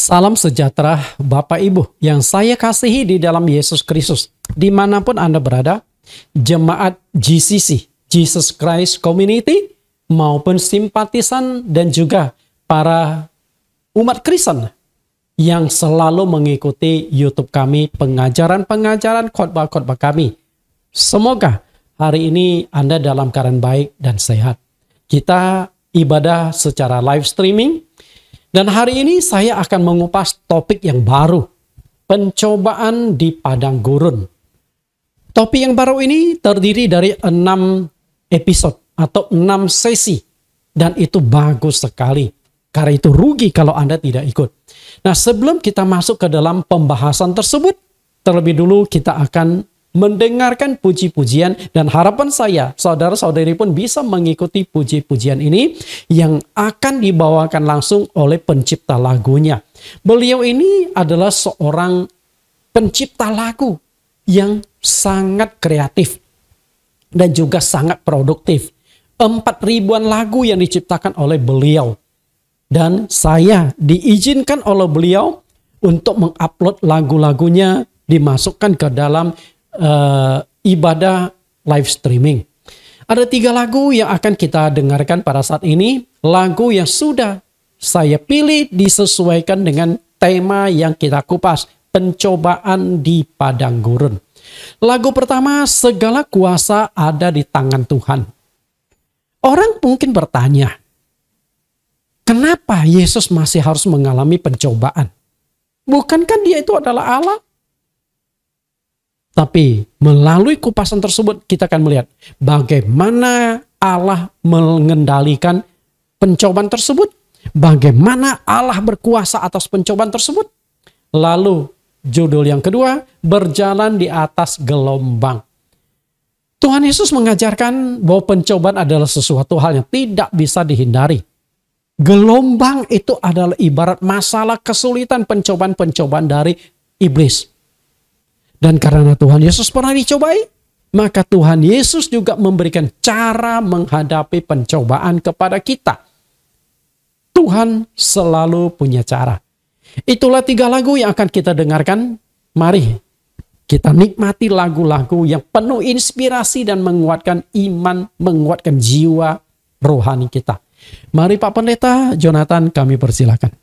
Salam sejahtera Bapak Ibu yang saya kasihi di dalam Yesus Kristus. Dimanapun Anda berada, jemaat GCC, Jesus Christ Community, maupun simpatisan dan juga para umat Kristen yang selalu mengikuti YouTube kami, pengajaran-pengajaran khotbah-khotbah kami. Semoga hari ini Anda dalam keadaan baik dan sehat. Kita ibadah secara live streaming. Dan hari ini saya akan mengupas topik yang baru, pencobaan di padang gurun. Topik yang baru ini terdiri dari 6 episode atau 6 sesi. Dan itu bagus sekali. Karena itu rugi kalau Anda tidak ikut. Nah, sebelum kita masuk ke dalam pembahasan tersebut, terlebih dulu kita akan mendengarkan puji-pujian, dan harapan saya saudara-saudari pun bisa mengikuti puji-pujian ini yang akan dibawakan langsung oleh pencipta lagunya. Beliau ini adalah seorang pencipta lagu yang sangat kreatif dan juga sangat produktif. 4.000-an lagu yang diciptakan oleh beliau. Dan saya diizinkan oleh beliau untuk mengupload lagu-lagunya, dimasukkan ke dalam ibadah live streaming. Ada 3 lagu yang akan kita dengarkan pada saat ini. Lagu yang sudah saya pilih disesuaikan dengan tema yang kita kupas, pencobaan di padang gurun. Lagu pertama, segala kuasa ada di tangan Tuhan. Orang mungkin bertanya, kenapa Yesus masih harus mengalami pencobaan? Bukankah dia itu adalah Allah? Tapi melalui kupasan tersebut kita akan melihat bagaimana Allah mengendalikan pencobaan tersebut. Bagaimana Allah berkuasa atas pencobaan tersebut. Lalu judul yang kedua, berjalan di atas gelombang. Tuhan Yesus mengajarkan bahwa pencobaan adalah sesuatu hal yang tidak bisa dihindari. Gelombang itu adalah ibarat masalah, kesulitan, pencobaan-pencobaan dari iblis. Dan karena Tuhan Yesus pernah dicobai, maka Tuhan Yesus juga memberikan cara menghadapi pencobaan kepada kita. Tuhan selalu punya cara. Itulah 3 lagu yang akan kita dengarkan. Mari kita nikmati lagu-lagu yang penuh inspirasi dan menguatkan iman, menguatkan jiwa rohani kita. Mari Pak Pendeta Jonathan, kami persilakan.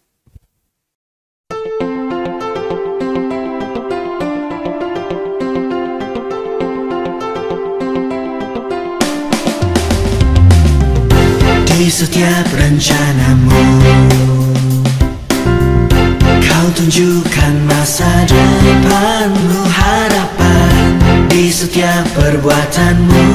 Di setiap rencanamu, kau tunjukkan masa depanmu, harapan. Di setiap perbuatanmu,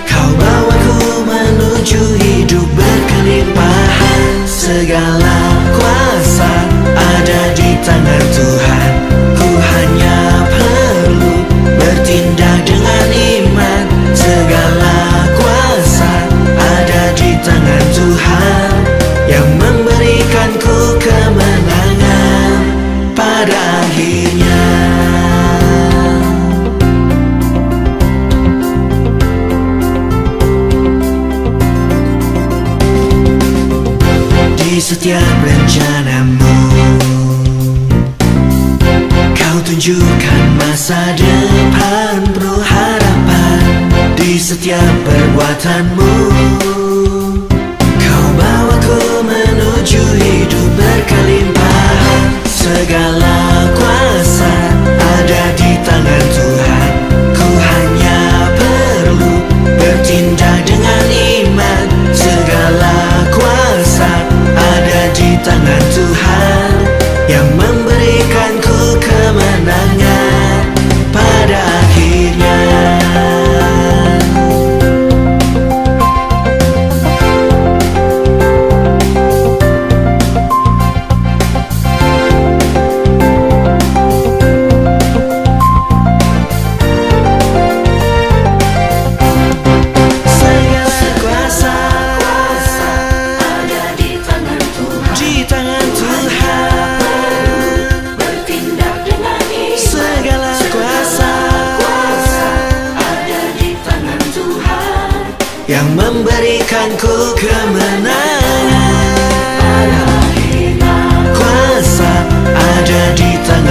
kau bawaku menuju hidup berkelimpahan. Segala kuasa ada di tangan Tuhan. Ku hanya perlu bertindak dengan iman. Segala kuasa ada di tangan Tuhan yang memberikanku kemenangan pada akhirnya. Di setiap rencanamu, kau tunjukkan masa depan penuh harapan. Di setiap perbuatanmu, kau bawaku menuju hidup berkelimpahan. Segala kuasa ada di tangan Tuhan. Ku hanya perlu bertindak dengan iman. Segala kuasa ada di tangan Tuhan yang memberikanku kemenangan pada akhirnya. Yang memberikanku kemenangan pada akhirnya.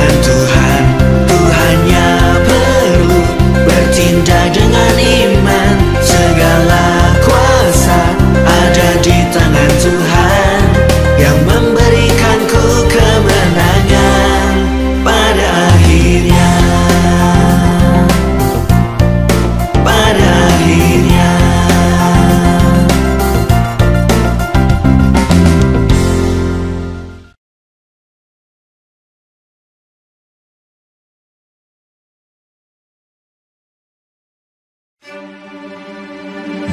tangan Tuhan. Ku hanya perlu bertindak dengan iman. Segala kuasa ada di tangan Tuhan yang memberikanku kemenangan pada akhirnya. Pada akhirnya.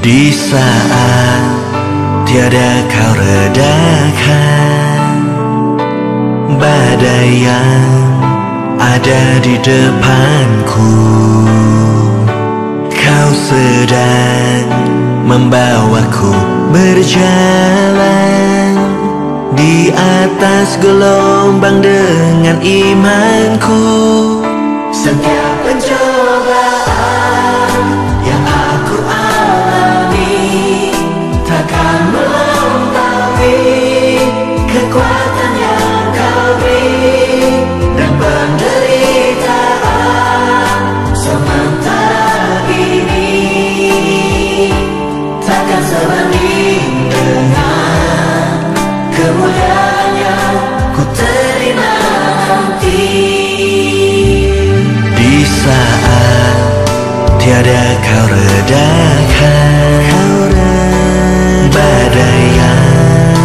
Di saat tiada kau redakan badai yang ada di depanku, kau sedang membawaku berjalan di atas gelombang dengan imanku. Setiap pencobaan yang aku alami takkan melampaui kekuatan yang kau beri, dan penderitaan sementara ini takkan sebanding dengan kemuliaan yang ku terima nanti. Di saat tiada kau redakan badai yang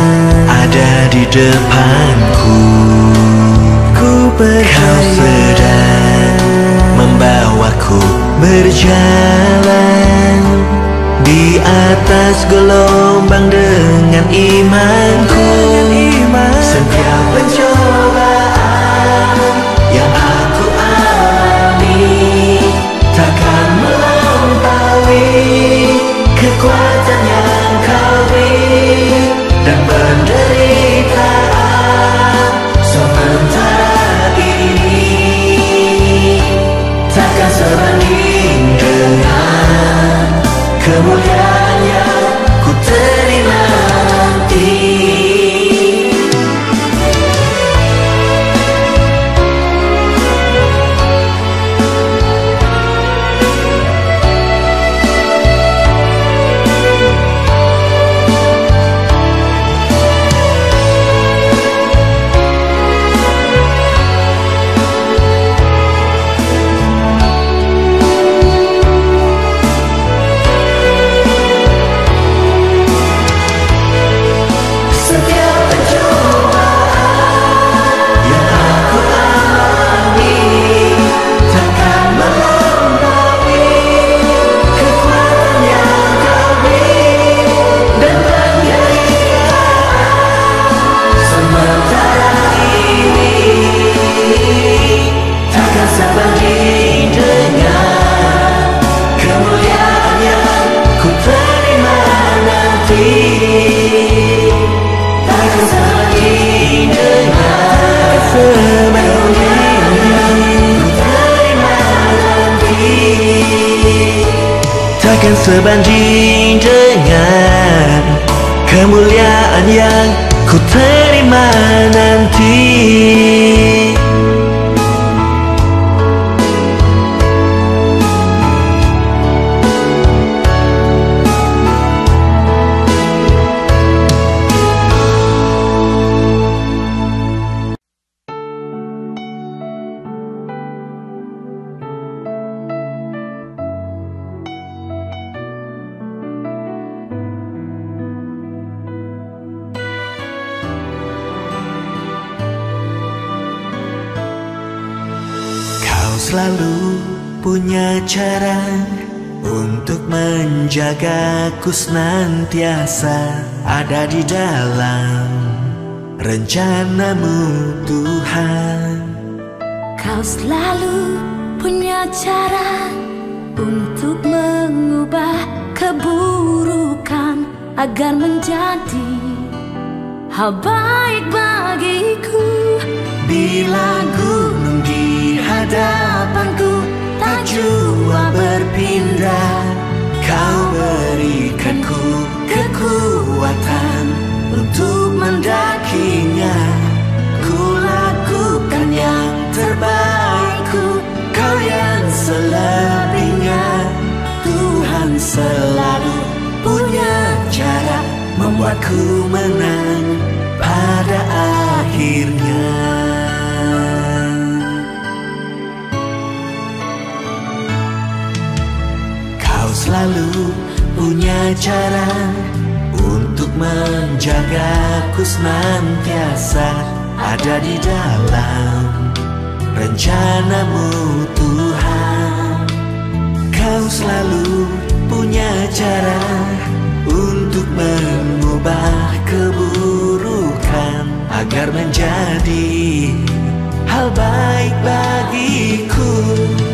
ada di depanku, kau sedang membawaku berjalan di atas gelombang dengan imanku. Setiap pencobaan yang aku alami takkan melampaui kekuatan yang kau beri, dan penderitaan sementara ini takkan sebanding dengan kemuliaan yang ku terima nanti. Takkan sebanding dengan kemuliaan yang ku terima nanti. Selalu punya cara untuk menjagaku, senantiasa ada di dalam rencanamu Tuhan. Kau selalu punya cara untuk mengubah keburukan agar menjadi hal baik bagiku. Bila gunung di hadapanku tak jua berpindah, kau berikanku kekuatan untuk mendakinya. Ku lakukan yang terbaik membuatku menang pada akhirnya. Kau selalu punya cara untuk menjagaku, senantiasa ada di dalam rencanamu Tuhan. Kau selalu punya cara untuk mengubah keburukan agar menjadi hal baik bagiku.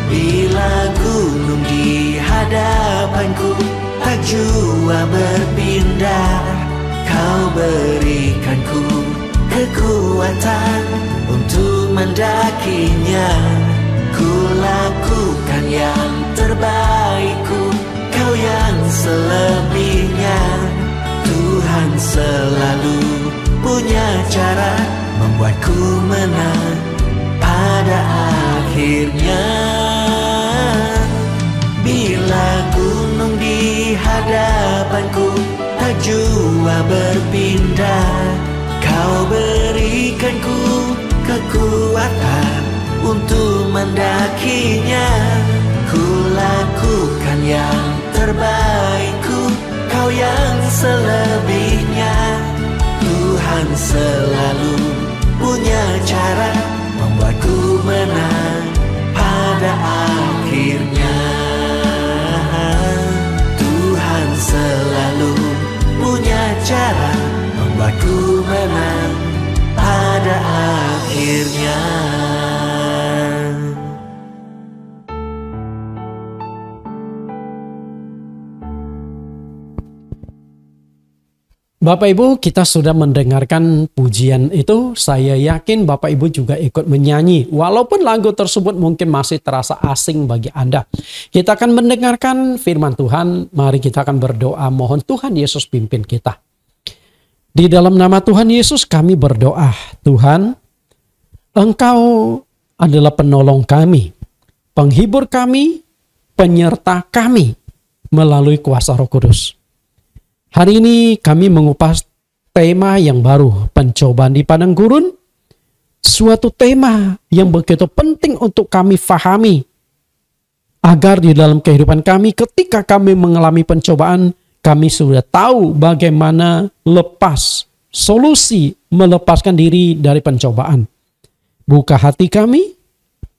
Bila gunung di hadapanku tak jua berpindah, kau berikanku kekuatan untuk mendakinya. Ku lakukan yang terbaikku, kau yang selebihnya. Tuhan selalu punya cara membuatku menang pada akhirnya. Bila gunung di hadapanku tak jua berpindah, kau berikanku kekuatan untuk mendakinya. Ku lakukan yang terbaikku, kau yang selebihnya. Tuhan selalu punya cara membuatku menang pada akhirnya. Tuhan selalu punya cara membuatku menang pada akhirnya. Bapak Ibu, kita sudah mendengarkan pujian itu. Saya yakin Bapak Ibu juga ikut menyanyi. Walaupun lagu tersebut mungkin masih terasa asing bagi Anda. Kita akan mendengarkan firman Tuhan. Mari kita akan berdoa. Mohon Tuhan Yesus pimpin kita. Di dalam nama Tuhan Yesus kami berdoa. Tuhan, Engkau adalah penolong kami, penghibur kami, penyerta kami melalui kuasa Roh Kudus. Hari ini kami mengupas tema yang baru, pencobaan di padang gurun. Suatu tema yang begitu penting untuk kami fahami. Agar di dalam kehidupan kami ketika kami mengalami pencobaan, kami sudah tahu bagaimana lepas, solusi melepaskan diri dari pencobaan. Buka hati kami,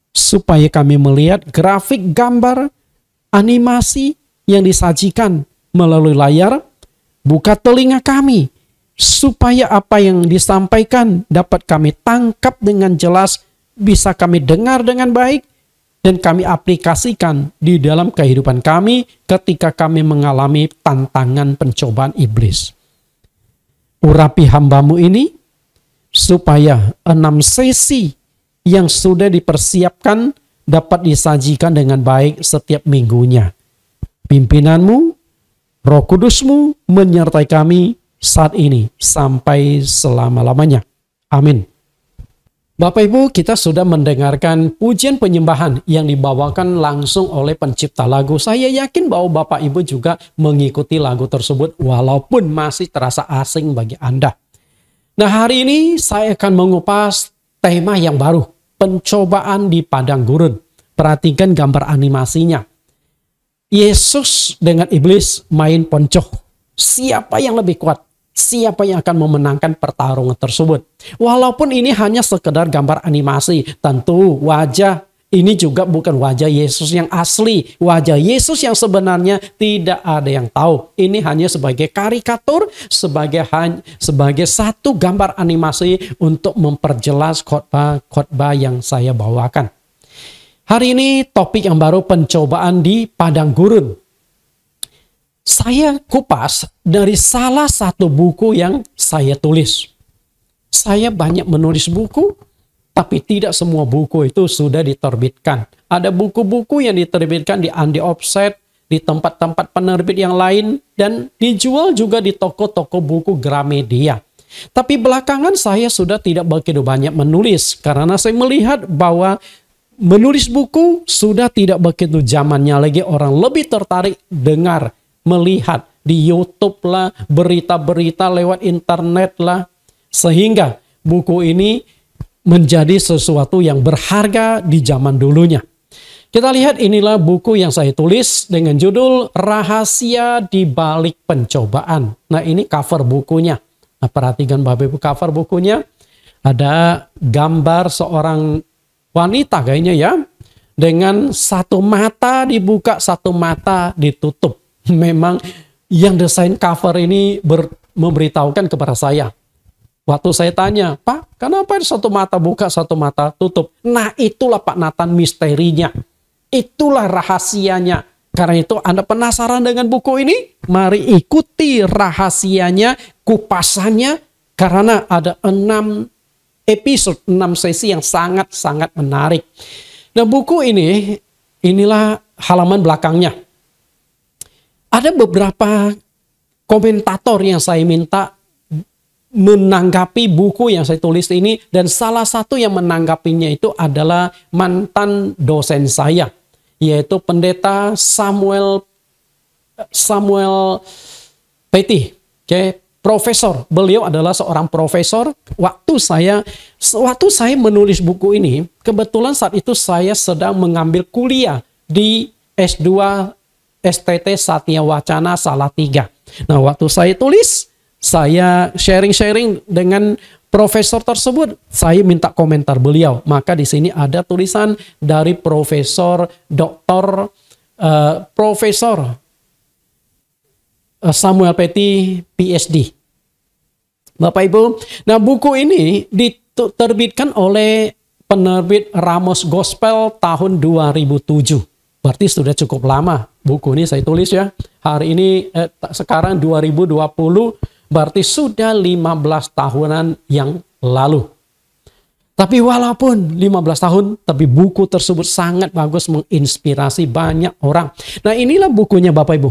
supaya kami melihat grafik gambar, animasi yang disajikan melalui layar. Buka telinga kami, supaya apa yang disampaikan dapat kami tangkap dengan jelas, bisa kami dengar dengan baik, dan kami aplikasikan di dalam kehidupan kami ketika kami mengalami tantangan pencobaan iblis. Urapi hamba-Mu ini, supaya 6 sesi yang sudah dipersiapkan dapat disajikan dengan baik setiap minggunya. Pimpinan-Mu, Roh Kudus-Mu menyertai kami saat ini sampai selama-lamanya. Amin. Bapak Ibu, kita sudah mendengarkan pujian penyembahan yang dibawakan langsung oleh pencipta lagu. Saya yakin bahwa Bapak Ibu juga mengikuti lagu tersebut walaupun masih terasa asing bagi Anda. Nah, hari ini saya akan mengupas tema yang baru, pencobaan di padang gurun. Perhatikan gambar animasinya. Yesus dengan iblis main poncoh. Siapa yang lebih kuat? Siapa yang akan memenangkan pertarungan tersebut? Walaupun ini hanya sekedar gambar animasi, tentu wajah ini juga bukan wajah Yesus yang asli. Wajah Yesus yang sebenarnya tidak ada yang tahu. Ini hanya sebagai karikatur, sebagai satu gambar animasi untuk memperjelas khotbah yang saya bawakan. Hari ini topik yang baru, pencobaan di padang gurun. Saya kupas dari salah satu buku yang saya tulis. Saya banyak menulis buku, tapi tidak semua buku itu sudah diterbitkan. Ada buku-buku yang diterbitkan di Andi Offset, di tempat-tempat penerbit yang lain, dan dijual juga di toko-toko buku Gramedia. Tapi belakangan saya sudah tidak begitu banyak menulis, karena saya melihat bahwa menulis buku sudah tidak begitu zamannya lagi. Orang lebih tertarik dengar, melihat, di YouTube lah, berita-berita lewat internet lah. Sehingga buku ini menjadi sesuatu yang berharga di zaman dulunya. Kita lihat, inilah buku yang saya tulis dengan judul Rahasia di Balik Pencobaan. Nah, ini cover bukunya. Nah, perhatikan Bapak Ibu, cover bukunya ada gambar seorang wanita kayaknya ya, dengan satu mata dibuka, satu mata ditutup. Memang yang desain cover ini memberitahukan kepada saya. Waktu saya tanya, Pak, kenapa satu mata buka, satu mata tutup? Nah, itulah Pak Nathan misterinya. Itulah rahasianya. Karena itu Anda penasaran dengan buku ini? Mari ikuti rahasianya, kupasannya. Karena ada 6 episode, 6 sesi yang sangat-sangat menarik. Nah, buku ini, inilah halaman belakangnya. Ada beberapa komentator yang saya minta menanggapi buku yang saya tulis ini, dan salah satu yang menanggapinya itu adalah mantan dosen saya, yaitu Pendeta Samuel Petty, profesor. Beliau adalah seorang profesor. Waktu saya menulis buku ini, kebetulan saat itu saya sedang mengambil kuliah di S2 STT Satya Wacana Salatiga. Nah, waktu saya tulis, saya sharing-sharing dengan profesor tersebut. Saya minta komentar beliau. Maka di sini ada tulisan dari Profesor Dr. Profesor Samuel Petty, PhD. Bapak Ibu, nah buku ini diterbitkan oleh penerbit Ramos Gospel tahun 2007. Berarti sudah cukup lama buku ini saya tulis ya. Hari ini sekarang 2020, berarti sudah 15 tahunan yang lalu. Tapi walaupun 15 tahun, tapi buku tersebut sangat bagus, menginspirasi banyak orang. Nah, inilah bukunya Bapak Ibu.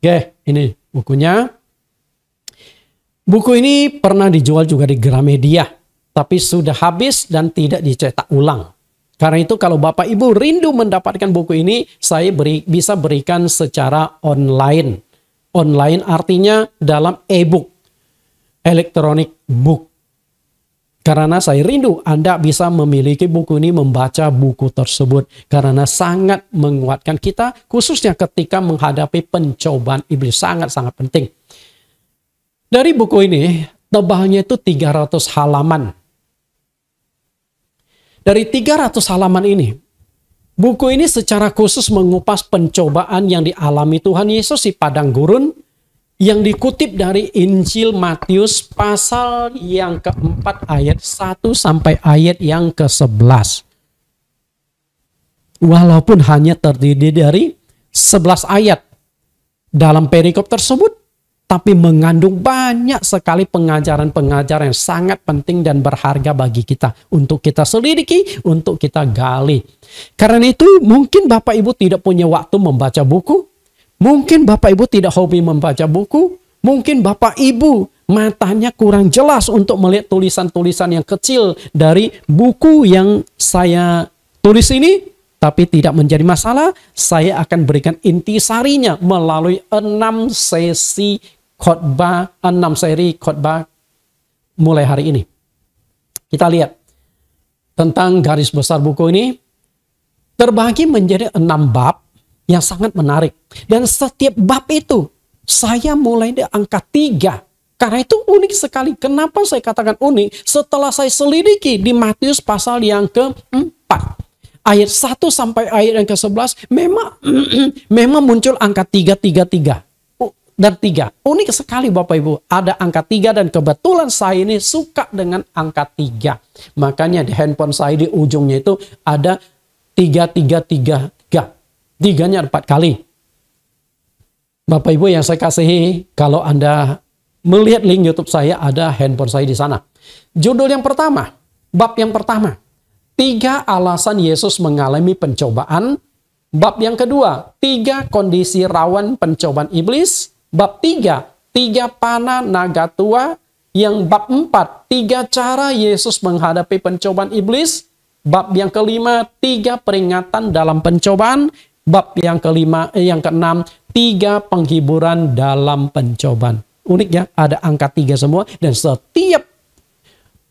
Oke, ini bukunya. Buku ini pernah dijual juga di Gramedia, tapi sudah habis dan tidak dicetak ulang. Karena itu kalau Bapak Ibu rindu mendapatkan buku ini, saya bisa berikan secara online. Online artinya dalam e-book, electronic book. Karena saya rindu Anda bisa memiliki buku ini, membaca buku tersebut. Karena sangat menguatkan kita, khususnya ketika menghadapi pencobaan iblis. Sangat-sangat penting. Dari buku ini, tebalnya itu 300 halaman. Dari 300 halaman ini, buku ini secara khusus mengupas pencobaan yang dialami Tuhan Yesus di padang gurun, yang dikutip dari Injil Matius pasal yang keempat ayat 1 sampai ayat yang ke-11. Walaupun hanya terdiri dari 11 ayat dalam perikop tersebut, tapi mengandung banyak sekali pengajaran-pengajaran yang sangat penting dan berharga bagi kita. Untuk kita selidiki, untuk kita gali. Karena itu mungkin Bapak Ibu tidak punya waktu membaca buku. Mungkin Bapak Ibu tidak hobi membaca buku. Mungkin Bapak Ibu matanya kurang jelas untuk melihat tulisan-tulisan yang kecil dari buku yang saya tulis ini. Tapi tidak menjadi masalah. Saya akan berikan intisarinya melalui 6 sesi khotbah, 6 seri khotbah mulai hari ini. Kita lihat tentang garis besar buku ini. Terbagi menjadi 6 bab yang sangat menarik. Dan setiap bab itu saya mulai di angka 3. Karena itu unik sekali. Kenapa saya katakan unik? Setelah saya selidiki di Matius pasal yang ke-4. Ayat 1 sampai ayat yang ke-11 memang muncul angka 333 dan 3. Unik sekali Bapak Ibu. Ada angka 3 dan kebetulan saya ini suka dengan angka 3. Makanya di handphone saya di ujungnya itu ada 3333. 3-nya 4 kali. Bapak Ibu yang saya kasihi, kalau Anda melihat link YouTube saya, ada handphone saya di sana. Judul yang pertama, bab yang pertama. 3 alasan Yesus mengalami pencobaan. Bab yang kedua, 3 kondisi rawan pencobaan iblis. Bab 3, 3 panah naga tua. Yang bab 4, 3 cara Yesus menghadapi pencobaan iblis. Bab yang kelima, 3 peringatan dalam pencobaan. Bab yang kelima, yang keenam, 3 penghiburan dalam pencobaan. Unik ya, ada angka 3 semua. Dan setiap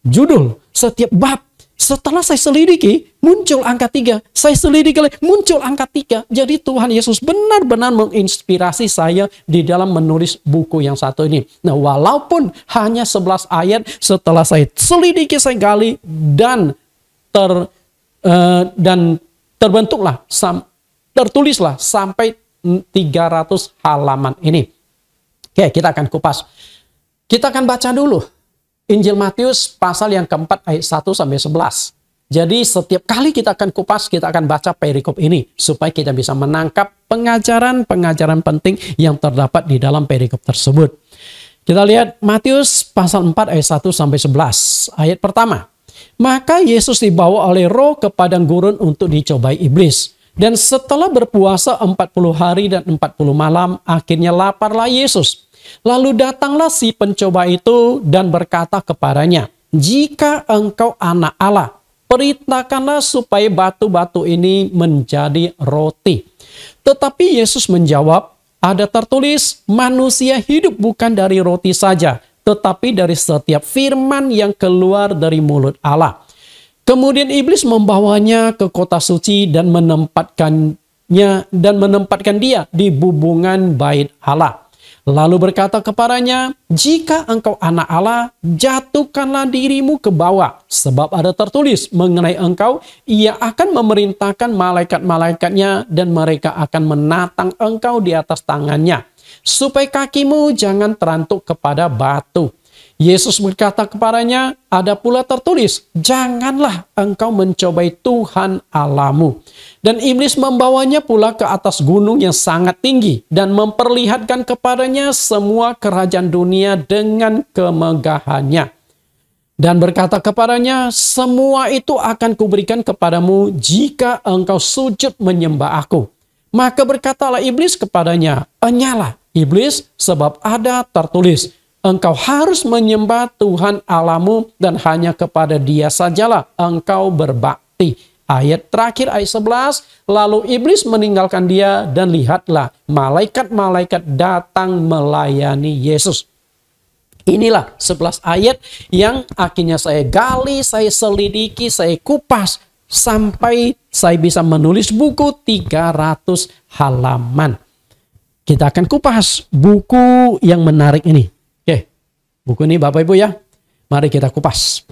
judul, setiap bab, setelah saya selidiki, muncul angka 3. Saya selidiki lagi, muncul angka 3. Jadi Tuhan Yesus benar-benar menginspirasi saya di dalam menulis buku yang satu ini. Nah, walaupun hanya 11 ayat, setelah saya selidiki, saya gali, dan tertulislah sampai 300 halaman ini. Oke, kita akan kupas. Kita akan baca dulu Injil Matius pasal yang keempat ayat 1 sampai 11. Jadi setiap kali kita akan kupas, kita akan baca perikop ini supaya kita bisa menangkap pengajaran-pengajaran penting yang terdapat di dalam perikop tersebut. Kita lihat Matius pasal 4 ayat 1 sampai 11. Ayat pertama. Maka Yesus dibawa oleh Roh ke padang gurun untuk dicobai iblis. Dan setelah berpuasa 40 hari dan 40 malam, akhirnya laparlah Yesus. Lalu datanglah si pencoba itu dan berkata kepadanya, "Jika engkau anak Allah, perintahkanlah supaya batu-batu ini menjadi roti." Tetapi Yesus menjawab, "Ada tertulis, manusia hidup bukan dari roti saja, tetapi dari setiap firman yang keluar dari mulut Allah." Kemudian iblis membawanya ke kota suci dan menempatkan dia di bubungan bait Allah. Lalu berkata kepadanya, "Jika engkau anak Allah, jatuhkanlah dirimu ke bawah, sebab ada tertulis mengenai engkau, ia akan memerintahkan malaikat-malaikatnya dan mereka akan menatang engkau di atas tangannya, supaya kakimu jangan terantuk kepada batu." Yesus berkata kepadanya, "Ada pula tertulis, janganlah engkau mencobai Tuhan Allahmu." Dan iblis membawanya pula ke atas gunung yang sangat tinggi dan memperlihatkan kepadanya semua kerajaan dunia dengan kemegahannya. Dan berkata kepadanya, "Semua itu akan kuberikan kepadamu jika engkau sujud menyembah aku." Maka berkatalah iblis kepadanya, "Enyalah iblis, sebab ada tertulis, engkau harus menyembah Tuhan Allahmu dan hanya kepada Dia sajalah engkau berbakti." Ayat terakhir ayat 11, lalu iblis meninggalkan dia dan lihatlah malaikat-malaikat datang melayani Yesus. Inilah 11 ayat yang akhirnya saya gali, saya selidiki, saya kupas sampai saya bisa menulis buku 300 halaman. Kita akan kupas buku yang menarik ini. Oke, buku ini Bapak Ibu ya, mari kita kupas.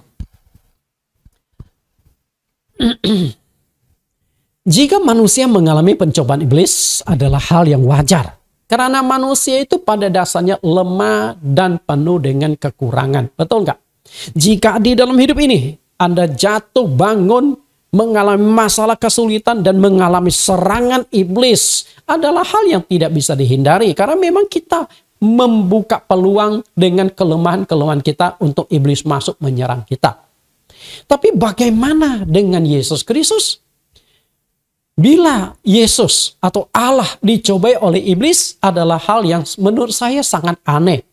Jika manusia mengalami pencobaan iblis adalah hal yang wajar. Karena manusia itu pada dasarnya lemah dan penuh dengan kekurangan. Betul nggak? Jika di dalam hidup ini Anda jatuh bangun, mengalami masalah kesulitan dan mengalami serangan iblis, adalah hal yang tidak bisa dihindari. Karena memang kita membuka peluang dengan kelemahan-kelemahan kita untuk iblis masuk menyerang kita. Tapi bagaimana dengan Yesus Kristus? Bila Yesus atau Allah dicobai oleh iblis adalah hal yang menurut saya sangat aneh.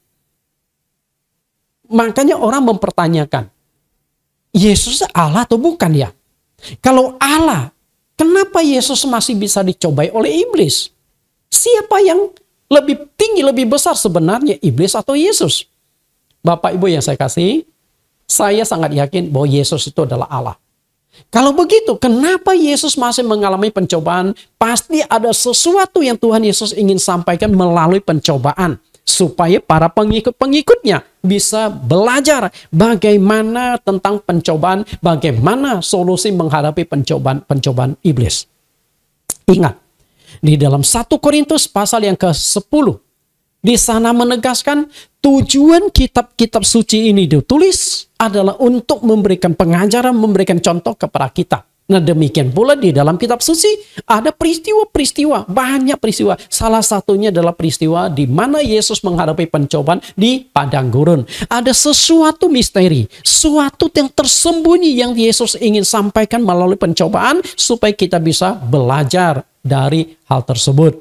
Makanya orang mempertanyakan, Yesus Allah atau bukan ya? Kalau Allah, kenapa Yesus masih bisa dicobai oleh iblis? Siapa yang lebih tinggi, lebih besar sebenarnya, iblis atau Yesus? Bapak Ibu yang saya kasih, saya sangat yakin bahwa Yesus itu adalah Allah. Kalau begitu, kenapa Yesus masih mengalami pencobaan? Pasti ada sesuatu yang Tuhan Yesus ingin sampaikan melalui pencobaan. Supaya para pengikut-pengikutnya bisa belajar bagaimana tentang pencobaan, bagaimana solusi menghadapi pencobaan iblis. Ingat, di dalam 1 Korintus pasal yang ke-10, di sana menegaskan tujuan kitab-kitab suci ini ditulis adalah untuk memberikan pengajaran, memberikan contoh kepada kita. Nah demikian pula di dalam kitab suci ada peristiwa-peristiwa, banyak peristiwa. Salah satunya adalah peristiwa di mana Yesus menghadapi pencobaan di padang gurun. Ada sesuatu misteri, sesuatu yang tersembunyi yang Yesus ingin sampaikan melalui pencobaan supaya kita bisa belajar dari hal tersebut.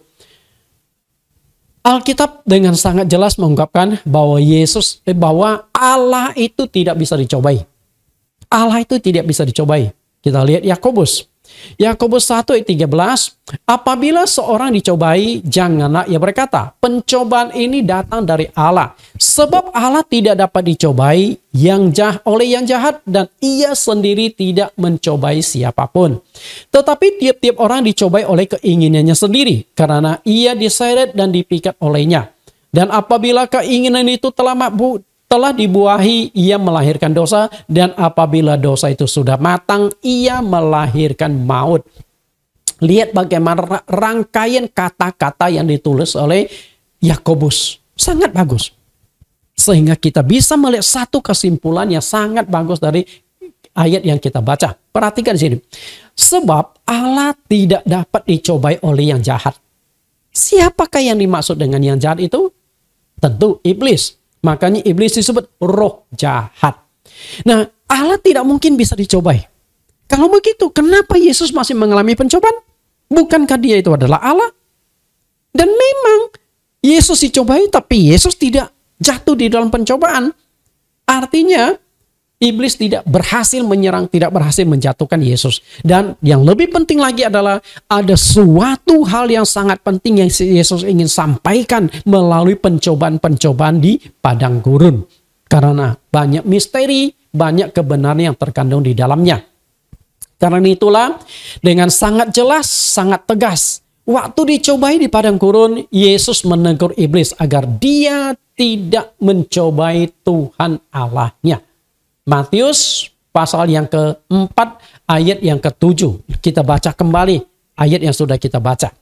Alkitab dengan sangat jelas mengungkapkan bahwa bahwa Allah itu tidak bisa dicobai. Allah itu tidak bisa dicobai. Kita lihat Yakobus Yakobus 1 ayat 13, apabila seorang dicobai, janganlah ia berkata, pencobaan ini datang dari Allah. Sebab Allah tidak dapat dicobai oleh yang jahat, dan ia sendiri tidak mencobai siapapun. Tetapi tiap-tiap orang dicobai oleh keinginannya sendiri, karena ia diseret dan dipikat olehnya. Dan apabila keinginan itu telah dibuahi, ia melahirkan dosa, dan apabila dosa itu sudah matang, ia melahirkan maut. Lihat bagaimana rangkaian kata-kata yang ditulis oleh Yakobus. Sangat bagus. Sehingga kita bisa melihat satu kesimpulan yang sangat bagus dari ayat yang kita baca. Perhatikan di sini. Sebab Allah tidak dapat dicobai oleh yang jahat. Siapakah yang dimaksud dengan yang jahat itu? Tentu iblis. Makanya iblis disebut roh jahat. Nah, Allah tidak mungkin bisa dicobai. Kalau begitu, kenapa Yesus masih mengalami pencobaan? Bukankah dia itu adalah Allah? Dan memang Yesus dicobai, tapi Yesus tidak jatuh di dalam pencobaan. Artinya, iblis tidak berhasil menyerang, tidak berhasil menjatuhkan Yesus. Dan yang lebih penting lagi adalah ada suatu hal yang sangat penting yang Yesus ingin sampaikan melalui pencobaan-pencobaan di padang gurun. Karena banyak misteri, banyak kebenaran yang terkandung di dalamnya. Karena itulah dengan sangat jelas, sangat tegas, waktu dicobai di padang gurun, Yesus menegur iblis agar dia tidak mencobai Tuhan Allahnya. Matius pasal yang keempat ayat yang ke-7. Kita baca kembali ayat yang sudah kita baca.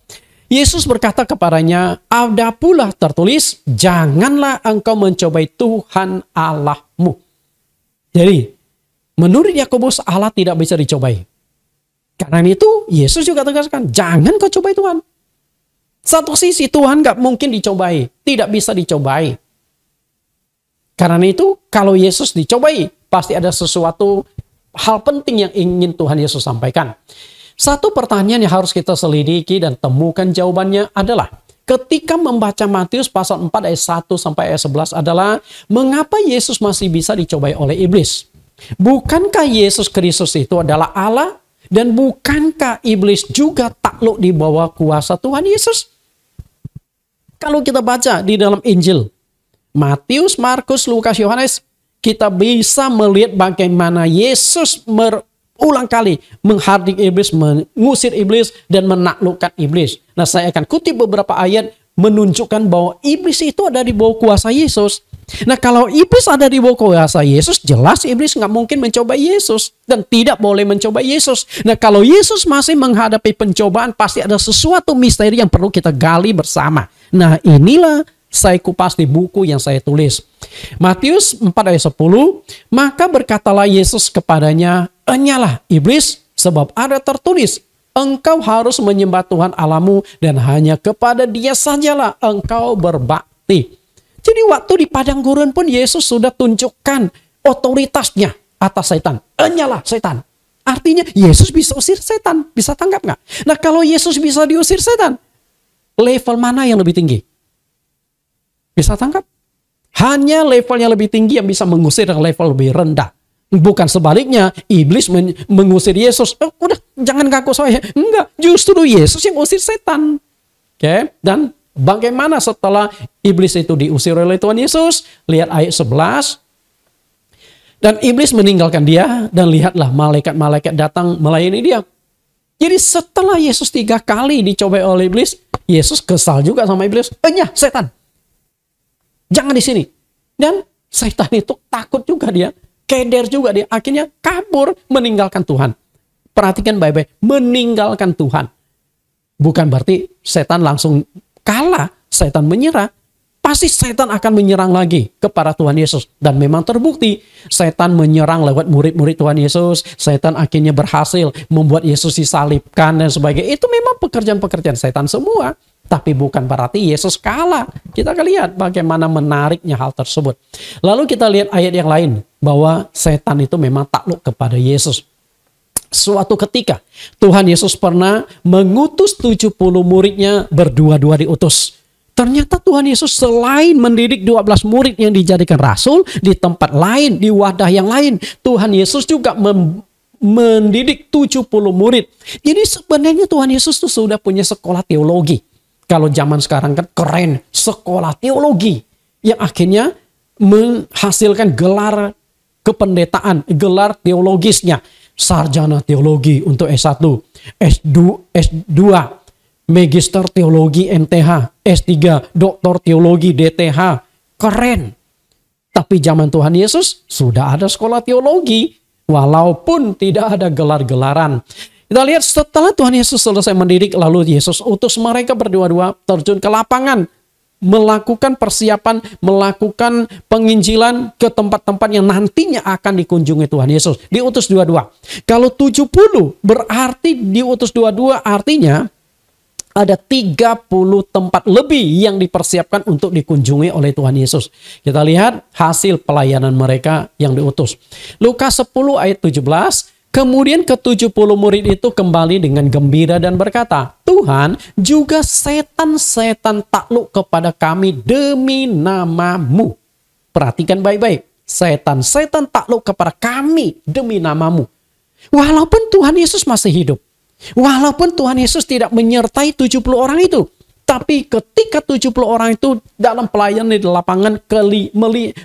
Yesus berkata kepadanya, ada pula tertulis, janganlah engkau mencobai Tuhan Allahmu. Jadi, menurut Yakobus, Allah tidak bisa dicobai. Karena itu, Yesus juga tegaskan, jangan kau cobai Tuhan. Satu sisi, Tuhan gak mungkin dicobai. Tidak bisa dicobai. Karena itu, kalau Yesus dicobai, pasti ada sesuatu hal penting yang ingin Tuhan Yesus sampaikan. Satu pertanyaan yang harus kita selidiki dan temukan jawabannya adalah ketika membaca Matius pasal 4 ayat 1 sampai ayat 11 adalah mengapa Yesus masih bisa dicobai oleh iblis? Bukankah Yesus Kristus itu adalah Allah? Dan bukankah iblis juga takluk di bawah kuasa Tuhan Yesus? Kalau kita baca di dalam Injil Matius, Markus, Lukas, Yohanes, kita bisa melihat bagaimana Yesus berulang kali menghardik iblis, mengusir iblis, dan menaklukkan iblis. Nah, saya akan kutip beberapa ayat menunjukkan bahwa iblis itu ada di bawah kuasa Yesus. Nah, kalau iblis ada di bawah kuasa Yesus, jelas iblis nggak mungkin mencoba Yesus dan tidak boleh mencoba Yesus. Nah, kalau Yesus masih menghadapi pencobaan, pasti ada sesuatu misteri yang perlu kita gali bersama. Nah, inilah saya kupas di buku yang saya tulis. Matius 4 ayat 10, maka berkatalah Yesus kepadanya, enyalah iblis, sebab ada tertulis, engkau harus menyembah Tuhan Allahmu dan hanya kepada Dia sajalah engkau berbakti. Jadi waktu di padang gurun pun Yesus sudah tunjukkan otoritasnya atas setan. Enyalah setan. Artinya Yesus bisa usir setan. Bisa tanggap nggak? Nah, kalau Yesus bisa diusir setan, level mana yang lebih tinggi? Bisa tangkap? Hanya level yang lebih tinggi yang bisa mengusir yang level lebih rendah. Bukan sebaliknya, iblis mengusir Yesus. Udah, jangan ngaku saya. Enggak, justru Yesus yang usir setan. Oke? Dan bagaimana setelah iblis itu diusir oleh Tuhan Yesus? Lihat ayat 11. Dan iblis meninggalkan dia, dan lihatlah malaikat-malaikat datang melayani dia. Jadi setelah Yesus 3 kali dicobai oleh iblis, Yesus kesal juga sama iblis. Enyah, setan. Jangan di sini. Dan setan itu takut juga dia. Keder juga dia. Akhirnya kabur meninggalkan Tuhan. Perhatikan baik-baik. Meninggalkan Tuhan. Bukan berarti setan langsung kalah. Setan menyerah. Pasti setan akan menyerang lagi kepada Tuhan Yesus. Dan memang terbukti. Setan menyerang lewat murid-murid Tuhan Yesus. Setan akhirnya berhasil membuat Yesus disalibkan dan sebagainya. Itu memang pekerjaan-pekerjaan setan semua. Tapi bukan berarti Yesus kalah. Kita akan lihat bagaimana menariknya hal tersebut. Lalu kita lihat ayat yang lain. Bahwa setan itu memang takluk kepada Yesus. Suatu ketika Tuhan Yesus pernah mengutus 70 muridnya berdua-dua diutus. Ternyata Tuhan Yesus selain mendidik 12 murid yang dijadikan rasul. Di tempat lain, di wadah yang lain. Tuhan Yesus juga mendidik 70 murid. Jadi sebenarnya Tuhan Yesus tuh sudah punya sekolah teologi. Kalau zaman sekarang kan keren, sekolah teologi yang akhirnya menghasilkan gelar kependetaan, gelar teologisnya. Sarjana teologi untuk S1, S2, Magister teologi MTH, S3, Doktor teologi DTH. Keren. Tapi zaman Tuhan Yesus sudah ada sekolah teologi, walaupun tidak ada gelar-gelaran. Kita lihat setelah Tuhan Yesus selesai mendidik, lalu Yesus utus mereka berdua-dua terjun ke lapangan, melakukan persiapan, melakukan penginjilan ke tempat-tempat yang nantinya akan dikunjungi Tuhan Yesus. Diutus dua-dua. Kalau 70 berarti diutus dua-dua, artinya ada 30 tempat lebih yang dipersiapkan untuk dikunjungi oleh Tuhan Yesus. Kita lihat hasil pelayanan mereka yang diutus. Lukas 10 ayat 17. Kemudian ke-70 murid itu kembali dengan gembira dan berkata, Tuhan, juga setan-setan takluk kepada kami demi nama-Mu. Perhatikan baik-baik. Setan-setan takluk kepada kami demi nama-Mu. Walaupun Tuhan Yesus masih hidup. Walaupun Tuhan Yesus tidak menyertai 70 orang itu. Tapi ketika 70 orang itu dalam pelayanan di lapangan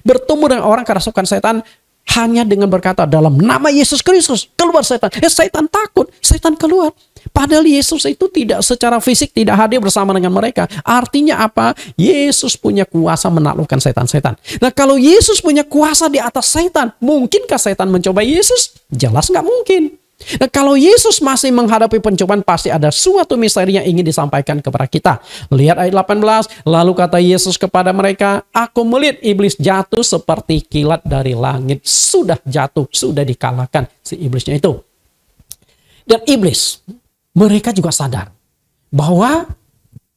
bertemu dengan orang kerasukan setan, hanya dengan berkata dalam nama Yesus Kristus keluar setan. Setan takut, setan keluar. Padahal Yesus itu tidak secara fisik tidak hadir bersama dengan mereka. Artinya apa? Yesus punya kuasa menaklukkan setan-setan. Nah kalau Yesus punya kuasa di atas setan, mungkinkah setan mencoba Yesus? Jelas nggak mungkin. Nah, kalau Yesus masih menghadapi pencobaan, pasti ada suatu misteri yang ingin disampaikan kepada kita. Lihat ayat 18. Lalu kata Yesus kepada mereka, aku melihat iblis jatuh seperti kilat dari langit. Sudah jatuh, sudah dikalahkan si iblisnya itu. Dan iblis, mereka juga sadar bahwa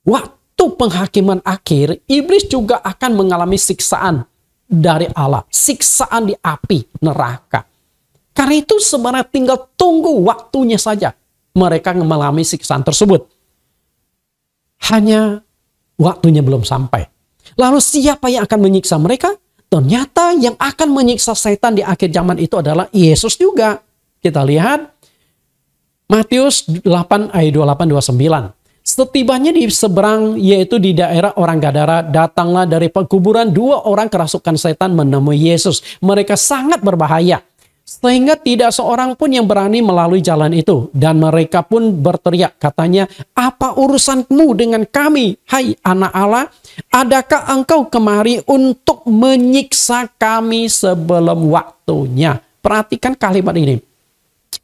waktu penghakiman akhir, iblis juga akan mengalami siksaan dari Allah. Siksaan di api neraka. Karena itu sebenarnya tinggal tunggu waktunya saja mereka mengalami siksaan tersebut. Hanya waktunya belum sampai. Lalu siapa yang akan menyiksa mereka? Ternyata yang akan menyiksa setan di akhir zaman itu adalah Yesus juga. Kita lihat Matius 8 ayat 28-29. Setibanya di seberang, yaitu di daerah orang Gadara, datanglah dari pekuburan 2 orang kerasukan setan menemui Yesus. Mereka sangat berbahaya, sehingga tidak seorang pun yang berani melalui jalan itu. Dan mereka pun berteriak, katanya, apa urusanmu dengan kami, hai anak Allah? Adakah engkau kemari untuk menyiksa kami sebelum waktunya? Perhatikan kalimat ini.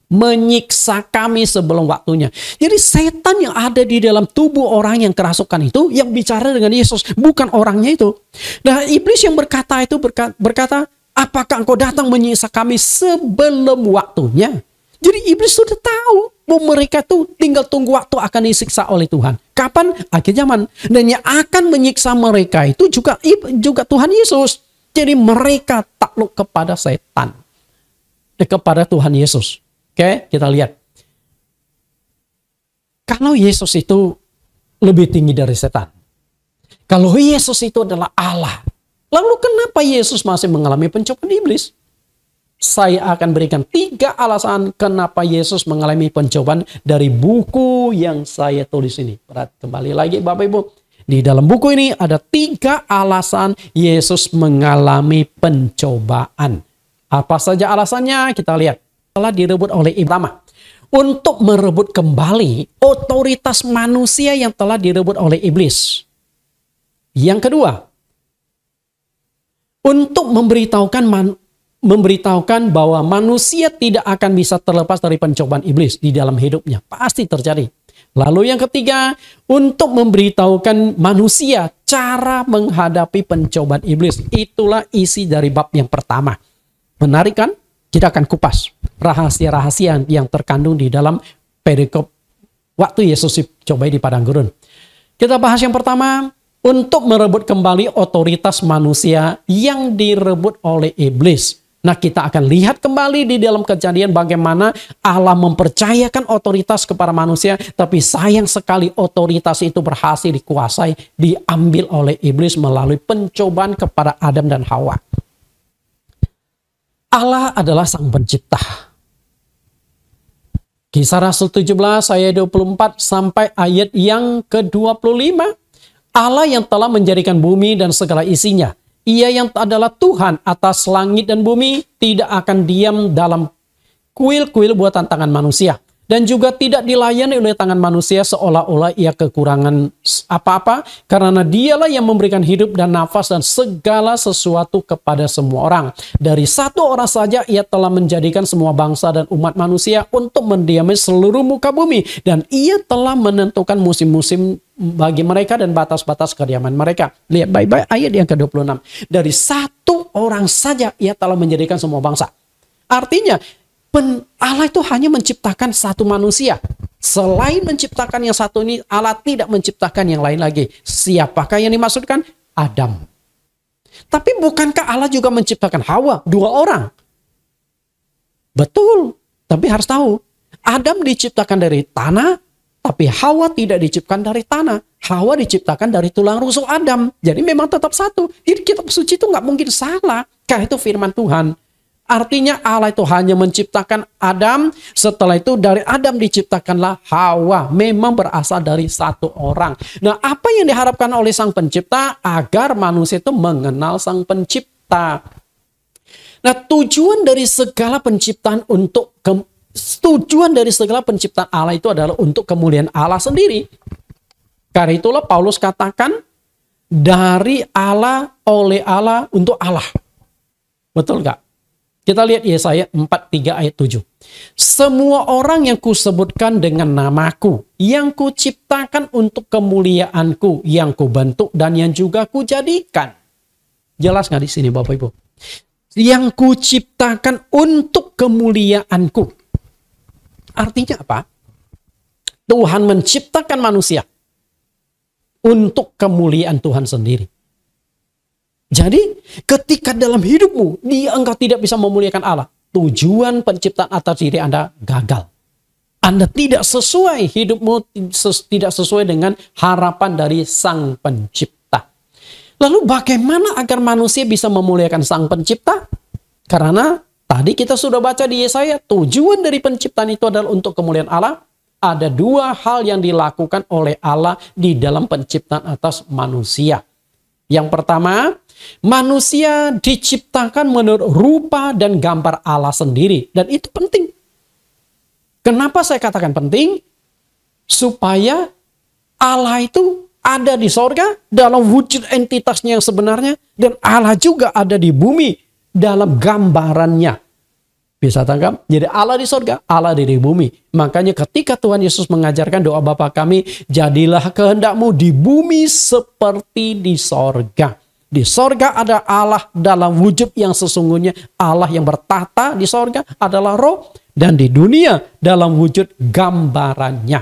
Menyiksa kami sebelum waktunya. Jadi setan yang ada di dalam tubuh orang yang kerasukan itu, yang bicara dengan Yesus, bukan orangnya itu. Nah iblis yang berkata itu berkata, apakah engkau datang menyiksa kami sebelum waktunya? Jadi iblis sudah tahu bahwa mereka tuh tinggal tunggu waktu akan disiksa oleh Tuhan. Kapan? Akhir zaman. Dan yang akan menyiksa mereka itu juga Tuhan Yesus. Jadi mereka takluk kepada setan. Kepada Tuhan Yesus. Oke, kita lihat. Kalau Yesus itu lebih tinggi dari setan. Kalau Yesus itu adalah Allah. Lalu kenapa Yesus masih mengalami pencobaan iblis? Saya akan berikan 3 alasan kenapa Yesus mengalami pencobaan dari buku yang saya tulis ini. Kembali lagi Bapak Ibu. Di dalam buku ini ada 3 alasan Yesus mengalami pencobaan. Apa saja alasannya? Kita lihat. Telah direbut oleh pertama. Untuk merebut kembali otoritas manusia yang telah direbut oleh iblis. Yang kedua, untuk memberitahukan bahwa manusia tidak akan bisa terlepas dari pencobaan iblis di dalam hidupnya. Pasti terjadi. Lalu yang ketiga, untuk memberitahukan manusia cara menghadapi pencobaan iblis. Itulah isi dari bab yang pertama. Menarik kan? Kita akan kupas rahasia-rahasia yang terkandung di dalam perikop waktu Yesus dicobai di padang gurun. Kita bahas yang pertama. Untuk merebut kembali otoritas manusia yang direbut oleh iblis. Nah kita akan lihat kembali di dalam Kejadian bagaimana Allah mempercayakan otoritas kepada manusia. Tapi sayang sekali otoritas itu berhasil dikuasai, diambil oleh iblis melalui pencobaan kepada Adam dan Hawa. Allah adalah sang pencipta. Kisah Rasul 17 ayat 24 sampai ayat yang ke-25. Allah yang telah menjadikan bumi dan segala isinya. Ia yang adalah Tuhan atas langit dan bumi, tidak akan diam dalam kuil-kuil buatan tangan manusia. Dan juga tidak dilayani oleh tangan manusia seolah-olah ia kekurangan apa-apa. Karena dialah yang memberikan hidup dan nafas dan segala sesuatu kepada semua orang. Dari satu orang saja ia telah menjadikan semua bangsa dan umat manusia untuk mendiami seluruh muka bumi. Dan ia telah menentukan musim-musim bagi mereka dan batas-batas kediaman mereka. Lihat baik-baik ayat yang ke-26. Dari satu orang saja ia telah menjadikan semua bangsa. Artinya, Allah itu hanya menciptakan satu manusia. Selain menciptakan yang satu ini, Allah tidak menciptakan yang lain lagi. Siapakah yang dimaksudkan? Adam. Tapi bukankah Allah juga menciptakan Hawa? 2 orang. Betul. Tapi harus tahu, Adam diciptakan dari tanah, tapi Hawa tidak diciptakan dari tanah. Hawa diciptakan dari tulang rusuk Adam. Jadi memang tetap satu. Jadi kitab suci itu nggak mungkin salah. Karena itu firman Tuhan. Artinya Allah itu hanya menciptakan Adam, setelah itu dari Adam diciptakanlah Hawa. Memang berasal dari satu orang. Nah, apa yang diharapkan oleh Sang Pencipta? Agar manusia itu mengenal Sang Pencipta. Nah, tujuan dari segala penciptaan Allah itu adalah untuk kemuliaan Allah sendiri. Karena itulah Paulus katakan, dari Allah, oleh Allah, untuk Allah. Betul gak? Kita lihat Yesaya 43 ayat 7. Semua orang yang kusebutkan dengan namaku, yang kuciptakan untuk kemuliaanku, yang kubentuk dan yang juga kujadikan. Jelas nggak di sini Bapak Ibu? Yang kuciptakan untuk kemuliaanku. Artinya apa? Tuhan menciptakan manusia untuk kemuliaan Tuhan sendiri. Jadi ketika dalam hidupmu engkau tidak bisa memuliakan Allah, tujuan penciptaan atas diri Anda gagal. Anda tidak sesuai, hidupmu tidak sesuai dengan harapan dari Sang Pencipta. Lalu bagaimana agar manusia bisa memuliakan Sang Pencipta? Karena tadi kita sudah baca di Yesaya, tujuan dari penciptaan itu adalah untuk kemuliaan Allah. Ada 2 hal yang dilakukan oleh Allah di dalam penciptaan atas manusia. Yang pertama, manusia diciptakan menurut rupa dan gambar Allah sendiri. Dan itu penting. Kenapa saya katakan penting? Supaya Allah itu ada di sorga dalam wujud entitasnya yang sebenarnya. Dan Allah juga ada di bumi dalam gambarannya. Bisa tangkap? Jadi Allah di sorga, Allah di bumi. Makanya ketika Tuhan Yesus mengajarkan doa Bapa kami, jadilah kehendakmu di bumi seperti di sorga. Di sorga ada Allah dalam wujud yang sesungguhnya. Allah yang bertata di sorga adalah roh. Dan di dunia dalam wujud gambarannya.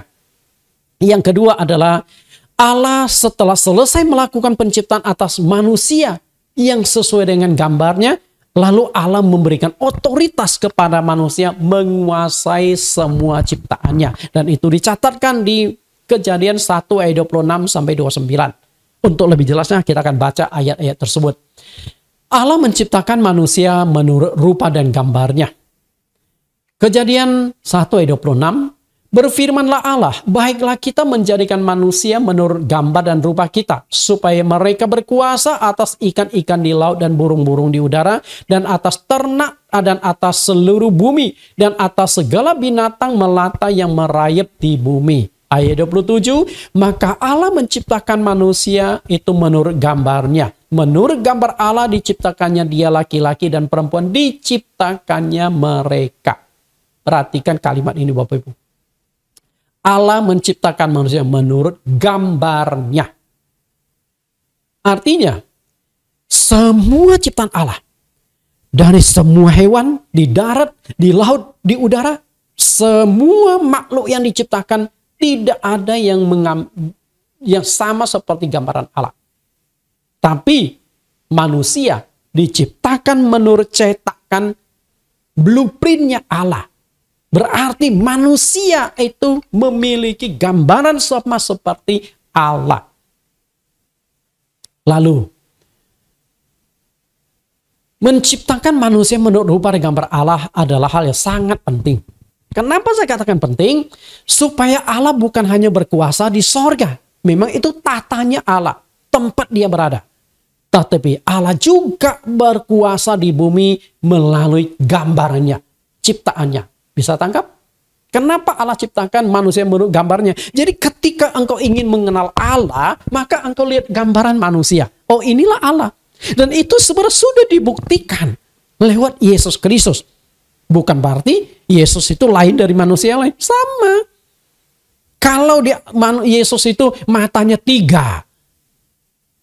Yang kedua adalah Allah setelah selesai melakukan penciptaan atas manusia yang sesuai dengan gambarnya. Lalu Allah memberikan otoritas kepada manusia menguasai semua ciptaannya. Dan itu dicatatkan di Kejadian 1 ayat 26 sampai 29. Untuk lebih jelasnya kita akan baca ayat-ayat tersebut. Allah menciptakan manusia menurut rupa dan gambarnya. Kejadian 1 ayat 26. Berfirmanlah Allah, baiklah kita menjadikan manusia menurut gambar dan rupa kita, supaya mereka berkuasa atas ikan-ikan di laut dan burung-burung di udara, dan atas ternak dan atas seluruh bumi, dan atas segala binatang melata yang merayap di bumi. Ayat 27, maka Allah menciptakan manusia itu menurut gambarnya. Menurut gambar Allah diciptakannya dia laki-laki dan perempuan diciptakannya mereka. Perhatikan kalimat ini Bapak Ibu. Allah menciptakan manusia menurut gambarnya. Artinya, semua ciptaan Allah, dari semua hewan, di darat, di laut, di udara, semua makhluk yang diciptakan, tidak ada yang sama seperti gambaran Allah. Tapi, manusia diciptakan menurut cetakan blueprintnya Allah. Berarti manusia itu memiliki gambaran sama seperti Allah. Lalu, menciptakan manusia menurut rupa dan gambar Allah adalah hal yang sangat penting. Kenapa saya katakan penting? Supaya Allah bukan hanya berkuasa di sorga. Memang itu tatanya Allah, tempat dia berada. Tetapi Allah juga berkuasa di bumi melalui gambarannya, ciptaannya. Bisa tangkap? Kenapa Allah ciptakan manusia menurut gambarnya? Jadi ketika engkau ingin mengenal Allah, maka engkau lihat gambaran manusia. Oh, inilah Allah. Dan itu sebenarnya sudah dibuktikan lewat Yesus Kristus. Bukan berarti Yesus itu lain dari manusia lain. Sama. Kalau Yesus itu matanya 3.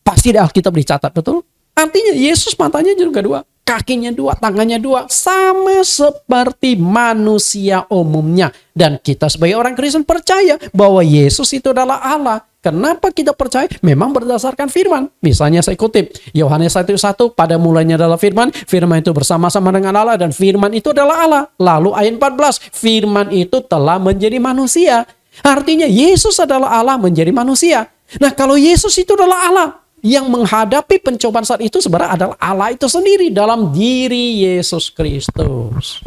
Pasti di Alkitab dicatat, betul? Artinya Yesus matanya juga 2. Kakinya 2, tangannya 2. Sama seperti manusia umumnya. Dan kita sebagai orang Kristen percaya bahwa Yesus itu adalah Allah. Kenapa kita percaya? Memang berdasarkan firman. Misalnya saya kutip Yohanes 1:1, pada mulanya adalah firman, firman itu bersama-sama dengan Allah dan firman itu adalah Allah. Lalu ayat 14, firman itu telah menjadi manusia. Artinya Yesus adalah Allah menjadi manusia. Nah, kalau Yesus itu adalah Allah, yang menghadapi pencobaan saat itu sebenarnya adalah Allah itu sendiri dalam diri Yesus Kristus.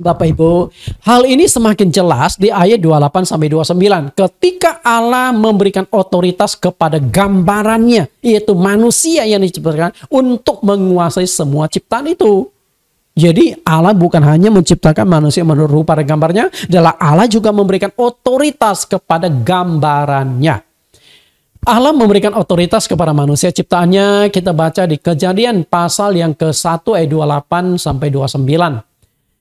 Bapak Ibu, hal ini semakin jelas di ayat 28-29. Ketika Allah memberikan otoritas kepada gambarannya, yaitu manusia yang diciptakan untuk menguasai semua ciptaan itu. Jadi Allah bukan hanya menciptakan manusia menurut rupa dan gambarnya, adalah Allah juga memberikan otoritas kepada gambarannya. Allah memberikan otoritas kepada manusia ciptaannya. Kita baca di Kejadian pasal yang ke-1 ayat 28-29.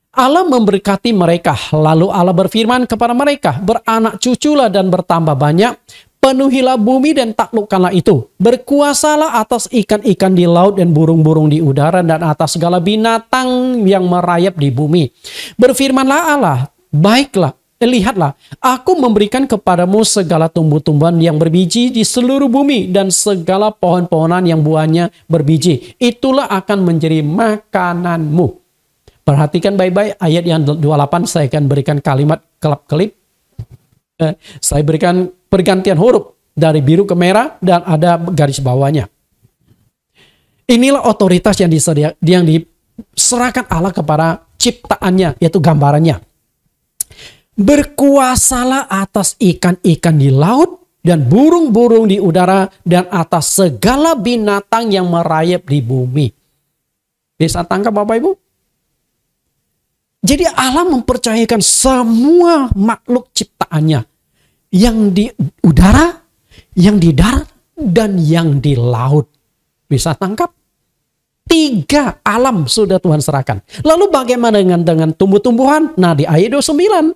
Allah memberkati mereka, lalu Allah berfirman kepada mereka, beranak cuculah dan bertambah banyak, penuhilah bumi dan taklukkanlah itu, berkuasalah atas ikan-ikan di laut dan burung-burung di udara dan atas segala binatang yang merayap di bumi. Berfirmanlah Allah, baiklah, lihatlah, aku memberikan kepadamu segala tumbuh-tumbuhan yang berbiji di seluruh bumi dan segala pohon-pohonan yang buahnya berbiji. Itulah akan menjadi makananmu. Perhatikan baik-baik ayat yang 28, saya akan berikan kalimat kelap-kelip. Saya berikan pergantian huruf dari biru ke merah dan ada garis bawahnya. Inilah otoritas yang diserahkan Allah kepada ciptaannya, yaitu gambarannya. Berkuasalah atas ikan-ikan di laut dan burung-burung di udara dan atas segala binatang yang merayap di bumi. Bisa tangkap Bapak Ibu? Jadi Allah mempercayakan semua makhluk ciptaannya. Yang di udara, yang di darat, dan yang di laut. Bisa tangkap? 3 alam sudah Tuhan serahkan. Lalu bagaimana dengan tumbuh-tumbuhan? Nah, di ayat 29.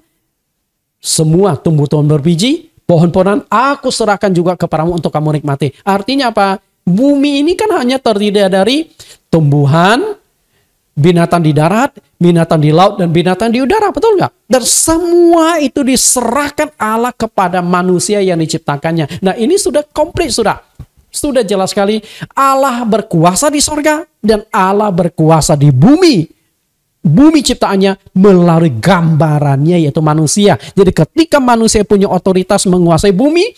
Semua tumbuh-tumbuhan berbiji, pohon-pohonan, aku serahkan juga kepadamu untuk kamu nikmati. Artinya apa? Bumi ini kan hanya terdiri dari tumbuhan, binatang di darat, binatang di laut, dan binatang di udara. Betul nggak? Dan semua itu diserahkan Allah kepada manusia yang diciptakannya. Nah, ini sudah komplit, sudah jelas sekali. Allah berkuasa di sorga dan Allah berkuasa di bumi. Bumi ciptaannya melalui gambarannya, yaitu manusia. Jadi ketika manusia punya otoritas menguasai bumi,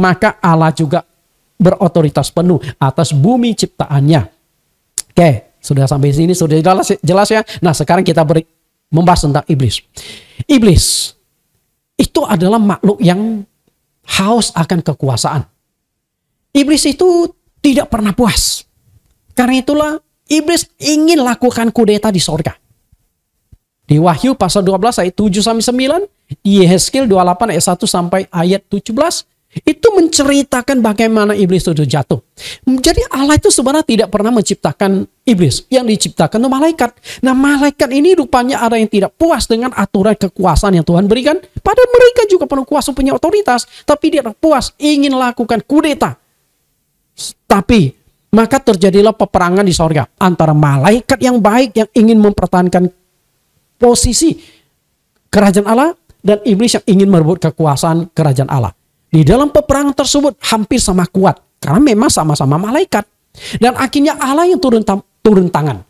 maka Allah juga berotoritas penuh atas bumi ciptaannya. Oke. Sudah sampai sini, sudah jelas ya. Nah, sekarang kita membahas tentang iblis. Iblis itu adalah makhluk yang haus akan kekuasaan. Iblis itu tidak pernah puas. Karena itulah iblis ingin lakukan kudeta di sorga. Di Wahyu pasal 12 ayat 7-9, Yehezkiel 28 ayat 1 sampai ayat 17, itu menceritakan bagaimana iblis itu jatuh. Jadi Allah itu sebenarnya tidak pernah menciptakan iblis. Yang diciptakan itu malaikat. Nah, malaikat ini rupanya ada yang tidak puas dengan aturan kekuasaan yang Tuhan berikan. Padahal mereka juga penuh kuasa, punya otoritas. Tapi dia tidak puas, ingin lakukan kudeta. Tapi maka terjadilah peperangan di sorga antara malaikat yang baik yang ingin mempertahankan posisi kerajaan Allah dan iblis yang ingin merebut kekuasaan kerajaan Allah. Di dalam peperangan tersebut hampir sama kuat. Karena memang sama-sama malaikat. Dan akhirnya Allah yang turun tangan.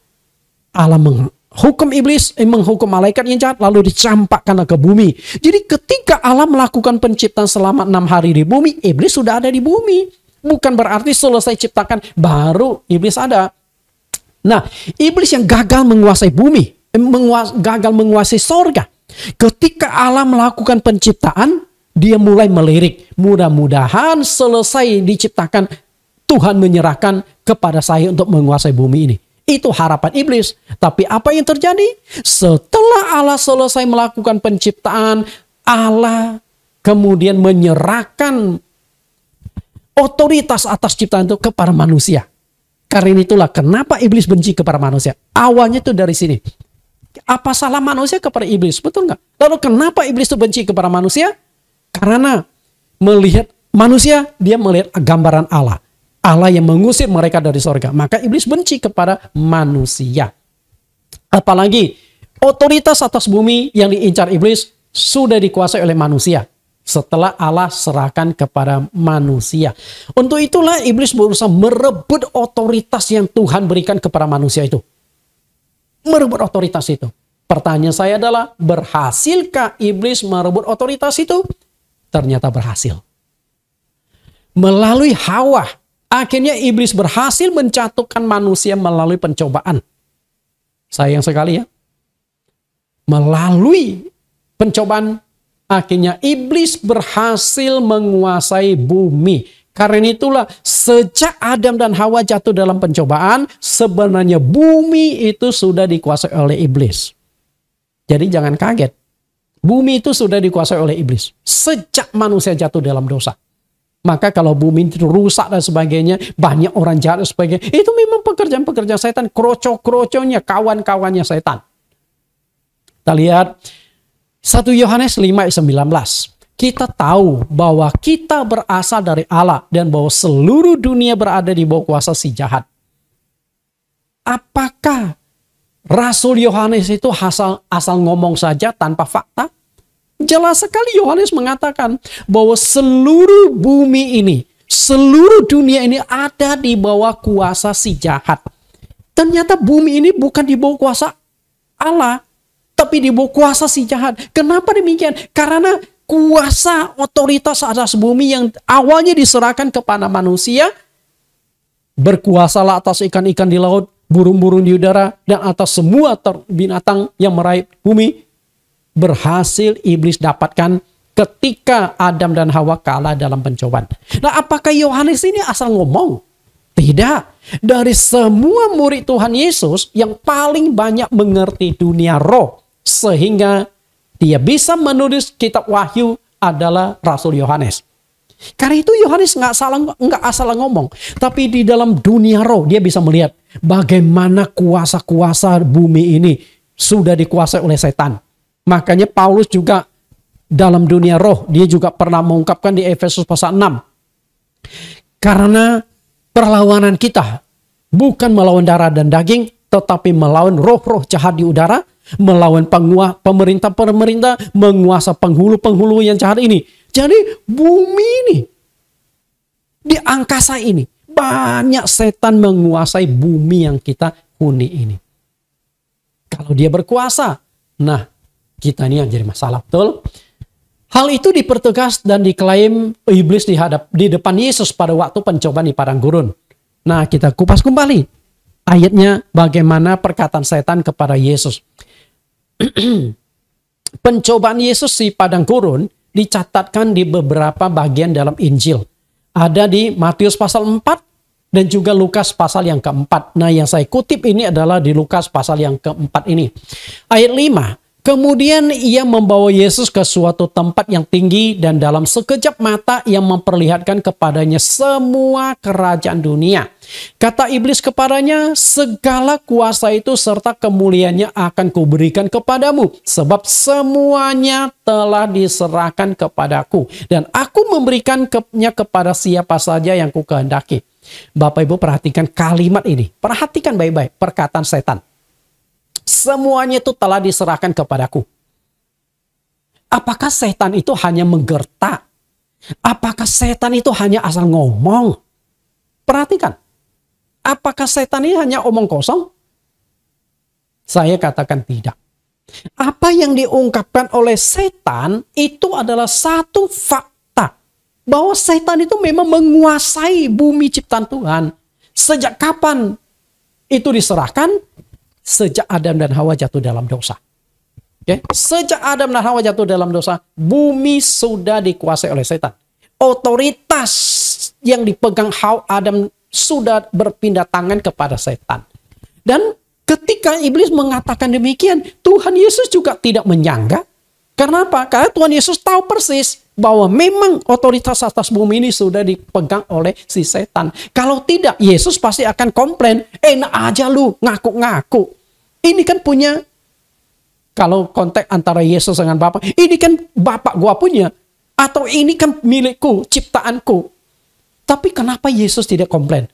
Allah menghukum iblis, menghukum malaikat yang jahat, lalu dicampakkan ke bumi. Jadi ketika Allah melakukan penciptaan selama 6 hari di bumi, iblis sudah ada di bumi. Bukan berarti selesai ciptakan baru iblis ada. Nah, iblis yang gagal menguasai bumi, gagal menguasai sorga, Ketika Allah melakukan penciptaan, dia mulai melirik. Mudah-mudahan selesai diciptakan, Tuhan menyerahkan kepada saya untuk menguasai bumi ini. Itu harapan iblis. Tapi apa yang terjadi? Setelah Allah selesai melakukan penciptaan, Allah kemudian menyerahkan otoritas atas ciptaan itu kepada manusia. Karena itulah kenapa iblis benci kepada manusia. Awalnya itu dari sini. Apa salah manusia kepada iblis? Betul nggak? Lalu kenapa iblis itu benci kepada manusia? Karena melihat manusia, dia melihat gambaran Allah. Allah yang mengusir mereka dari sorga. Maka iblis benci kepada manusia. Apalagi otoritas atas bumi yang diincar iblis sudah dikuasai oleh manusia. Setelah Allah serahkan kepada manusia. Untuk itulah iblis berusaha merebut otoritas yang Tuhan berikan kepada manusia itu. Merebut otoritas itu. Pertanyaan saya adalah, berhasilkah iblis merebut otoritas itu? Ternyata berhasil. Melalui Hawa, akhirnya iblis berhasil menjatuhkan manusia melalui pencobaan. Sayang sekali ya. Melalui pencobaan, akhirnya iblis berhasil menguasai bumi. Karena itulah sejak Adam dan Hawa jatuh dalam pencobaan, sebenarnya bumi itu sudah dikuasai oleh iblis. Jadi jangan kaget. Bumi itu sudah dikuasai oleh iblis. Sejak manusia jatuh dalam dosa. Maka kalau bumi itu rusak dan sebagainya, banyak orang jahat dan sebagainya, itu memang pekerjaan-pekerjaan setan, kroco-kroconya, kawan-kawannya setan. Kita lihat 1 Yohanes 5:19. Kita tahu bahwa kita berasal dari Allah dan bahwa seluruh dunia berada di bawah kuasa si jahat. Apakah Rasul Yohanes itu asal ngomong saja tanpa fakta? Jelas sekali Yohanes mengatakan bahwa seluruh bumi ini, seluruh dunia ini ada di bawah kuasa si jahat. Ternyata bumi ini bukan di bawah kuasa Allah, tapi di bawah kuasa si jahat. Kenapa demikian? Karena kuasa otoritas atas bumi yang awalnya diserahkan kepada manusia, berkuasalah atas ikan-ikan di laut, burung-burung di udara, dan atas semua binatang yang meraih bumi, berhasil iblis dapatkan ketika Adam dan Hawa kalah dalam pencobaan. Nah, apakah Yohanes ini asal ngomong? Tidak. Dari semua murid Tuhan Yesus yang paling banyak mengerti dunia roh, sehingga dia bisa menulis kitab Wahyu adalah Rasul Yohanes. Karena itu Yohanes nggak asal ngomong, tapi di dalam dunia roh dia bisa melihat bagaimana kuasa-kuasa bumi ini sudah dikuasai oleh setan. Makanya Paulus juga dalam dunia roh, dia juga pernah mengungkapkan di Efesus pasal 6. Karena perlawanan kita bukan melawan darah dan daging, tetapi melawan roh-roh jahat di udara, melawan pemerintah-pemerintah, menguasa penghulu-penghulu yang jahat ini. Jadi bumi ini, di angkasa ini, banyak setan menguasai bumi yang kita huni ini. Kalau dia berkuasa, nah kita ini yang jadi masalah, betul? Hal itu dipertegas dan diklaim iblis di depan Yesus pada waktu pencobaan di padang gurun. Nah, kita kupas kembali ayatnya, bagaimana perkataan setan kepada Yesus. Pencobaan Yesus di padang gurun dicatatkan di beberapa bagian dalam Injil. Ada di Matius pasal 4 dan juga Lukas pasal yang keempat. Nah, yang saya kutip ini adalah di Lukas pasal yang keempat ini. Ayat 5. Kemudian ia membawa Yesus ke suatu tempat yang tinggi dan dalam sekejap mata ia memperlihatkan kepadanya semua kerajaan dunia. Kata iblis kepadanya, segala kuasa itu serta kemuliaannya akan kuberikan kepadamu, sebab semuanya telah diserahkan kepadaku dan aku memberikannya kepada siapa saja yang kukehendaki. Bapak Ibu perhatikan kalimat ini, perhatikan baik-baik perkataan setan. Semuanya itu telah diserahkan kepadaku. Apakah setan itu hanya menggertak? Apakah setan itu hanya asal ngomong? Perhatikan. Apakah setan ini hanya omong kosong? Saya katakan tidak. Apa yang diungkapkan oleh setan itu adalah satu fakta. Bahwa setan itu memang menguasai bumi ciptaan Tuhan. Sejak kapan itu diserahkan? Sejak Adam dan Hawa jatuh dalam dosa. Oke, sejak Adam dan Hawa jatuh dalam dosa, bumi sudah dikuasai oleh setan. Otoritas yang dipegang Hawa Adam sudah berpindah tangan kepada setan. Dan ketika iblis mengatakan demikian, Tuhan Yesus juga tidak menyangka. Karena apa? Karena Tuhan Yesus tahu persis bahwa memang otoritas atas bumi ini sudah dipegang oleh si setan. Kalau tidak, Yesus pasti akan komplain. Enak aja lu, ngaku-ngaku. Ini kan punya, kalau konteks antara Yesus dengan Bapa, ini kan Bapak gua punya. Atau ini kan milikku, ciptaanku. Tapi kenapa Yesus tidak komplain?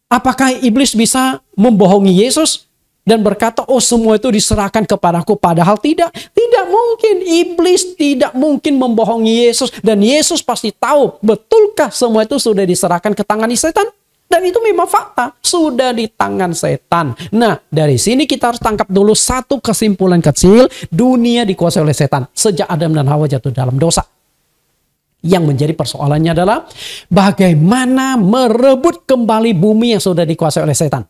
Apakah iblis bisa membohongi Yesus dan berkata, oh semua itu diserahkan kepadaku? Padahal tidak mungkin. Iblis tidak mungkin membohongi Yesus. Dan Yesus pasti tahu, betulkah semua itu sudah diserahkan ke tangan setan? Dan itu memang fakta, sudah di tangan setan. Nah, dari sini kita harus tangkap dulu satu kesimpulan kecil. Dunia dikuasai oleh setan sejak Adam dan Hawa jatuh dalam dosa. Yang menjadi persoalannya adalah bagaimana merebut kembali bumi yang sudah dikuasai oleh setan.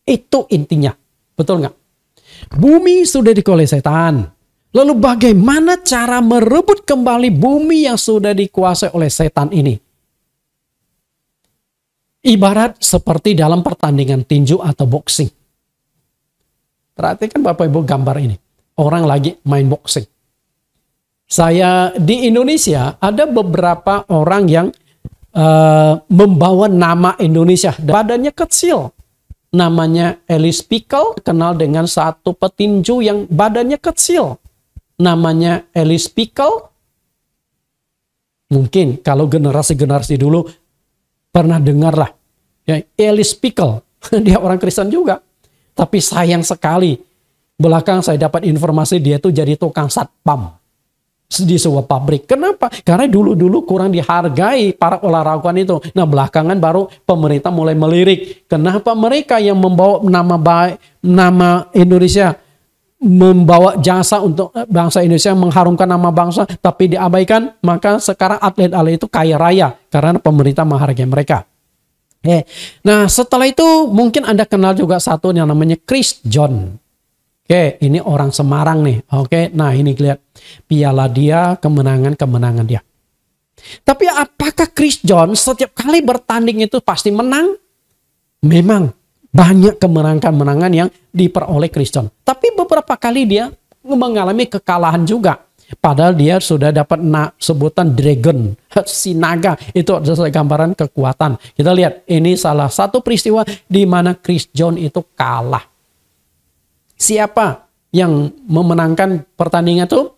Itu intinya. Betul nggak? Bumi sudah dikuasai oleh setan. Lalu bagaimana cara merebut kembali bumi yang sudah dikuasai oleh setan ini? Ibarat seperti dalam pertandingan tinju atau boxing. Perhatikan Bapak Ibu gambar ini. Orang lagi main boxing. Saya di Indonesia ada beberapa orang yang membawa nama Indonesia. Badannya kecil. Namanya Ellis Pickle, kenal dengan satu petinju yang badannya kecil. Namanya Ellis Pickle. Mungkin kalau generasi-generasi dulu pernah dengar lah. Ya, Ellis Pickle. Dia orang Kristen juga. Tapi sayang sekali. Belakang saya dapat informasi dia tuh jadi tukang satpam di sebuah pabrik. Kenapa? Karena dulu-dulu kurang dihargai para olahragawan itu. Nah, belakangan baru pemerintah mulai melirik. Kenapa mereka yang membawa nama Indonesia, membawa jasa untuk bangsa Indonesia, mengharumkan nama bangsa, tapi diabaikan? Maka sekarang atlet-atlet itu kaya raya karena pemerintah menghargai mereka. Nah, setelah itu mungkin Anda kenal juga satu yang namanya Chris John. Oke, ini orang Semarang nih. Oke, nah ini lihat piala dia, kemenangan dia. Tapi apakah Chris John setiap kali bertanding itu pasti menang? Memang banyak kemenangan yang diperoleh Chris John. Tapi beberapa kali dia mengalami kekalahan juga. Padahal dia sudah dapat sebutan dragon, si naga. Itu adalah gambaran kekuatan. Kita lihat, ini salah satu peristiwa di mana Chris John itu kalah. Siapa yang memenangkan pertandingan itu?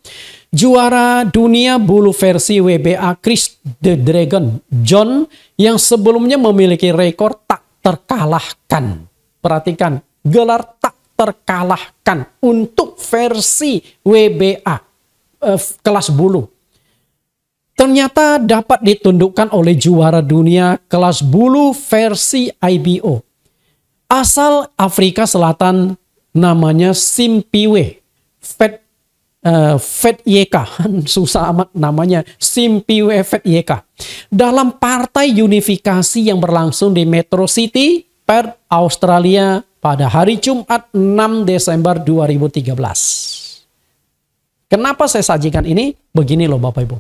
Juara dunia bulu versi WBA Chris the Dragon John yang sebelumnya memiliki rekor tak terkalahkan. Perhatikan, gelar tak terkalahkan untuk versi WBA kelas bulu. Ternyata dapat ditundukkan oleh juara dunia kelas bulu versi IBO. Asal Afrika Selatan, namanya Simpiwe Fetyeka. Susah amat namanya, Simpiwe Fetyeka. Dalam partai unifikasi yang berlangsung di Metro City, Perth, Australia pada hari Jumat 6 Desember 2013. Kenapa saya sajikan ini? Begini loh Bapak Ibu.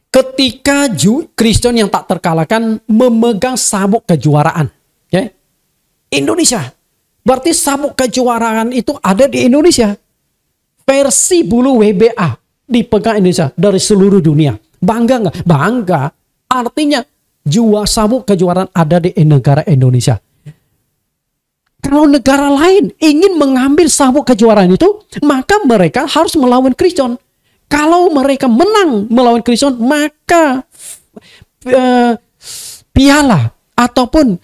Ketika Kristen yang tak terkalahkan memegang sabuk kejuaraan. Indonesia. Berarti sabuk kejuaraan itu ada di Indonesia. Versi bulu WBA dipegang Indonesia dari seluruh dunia. Bangga nggak? Bangga. Artinya sabuk kejuaraan ada di negara Indonesia. Kalau negara lain ingin mengambil sabuk kejuaraan itu, maka mereka harus melawan Kristen. Kalau mereka menang melawan Kristen, maka piala ataupun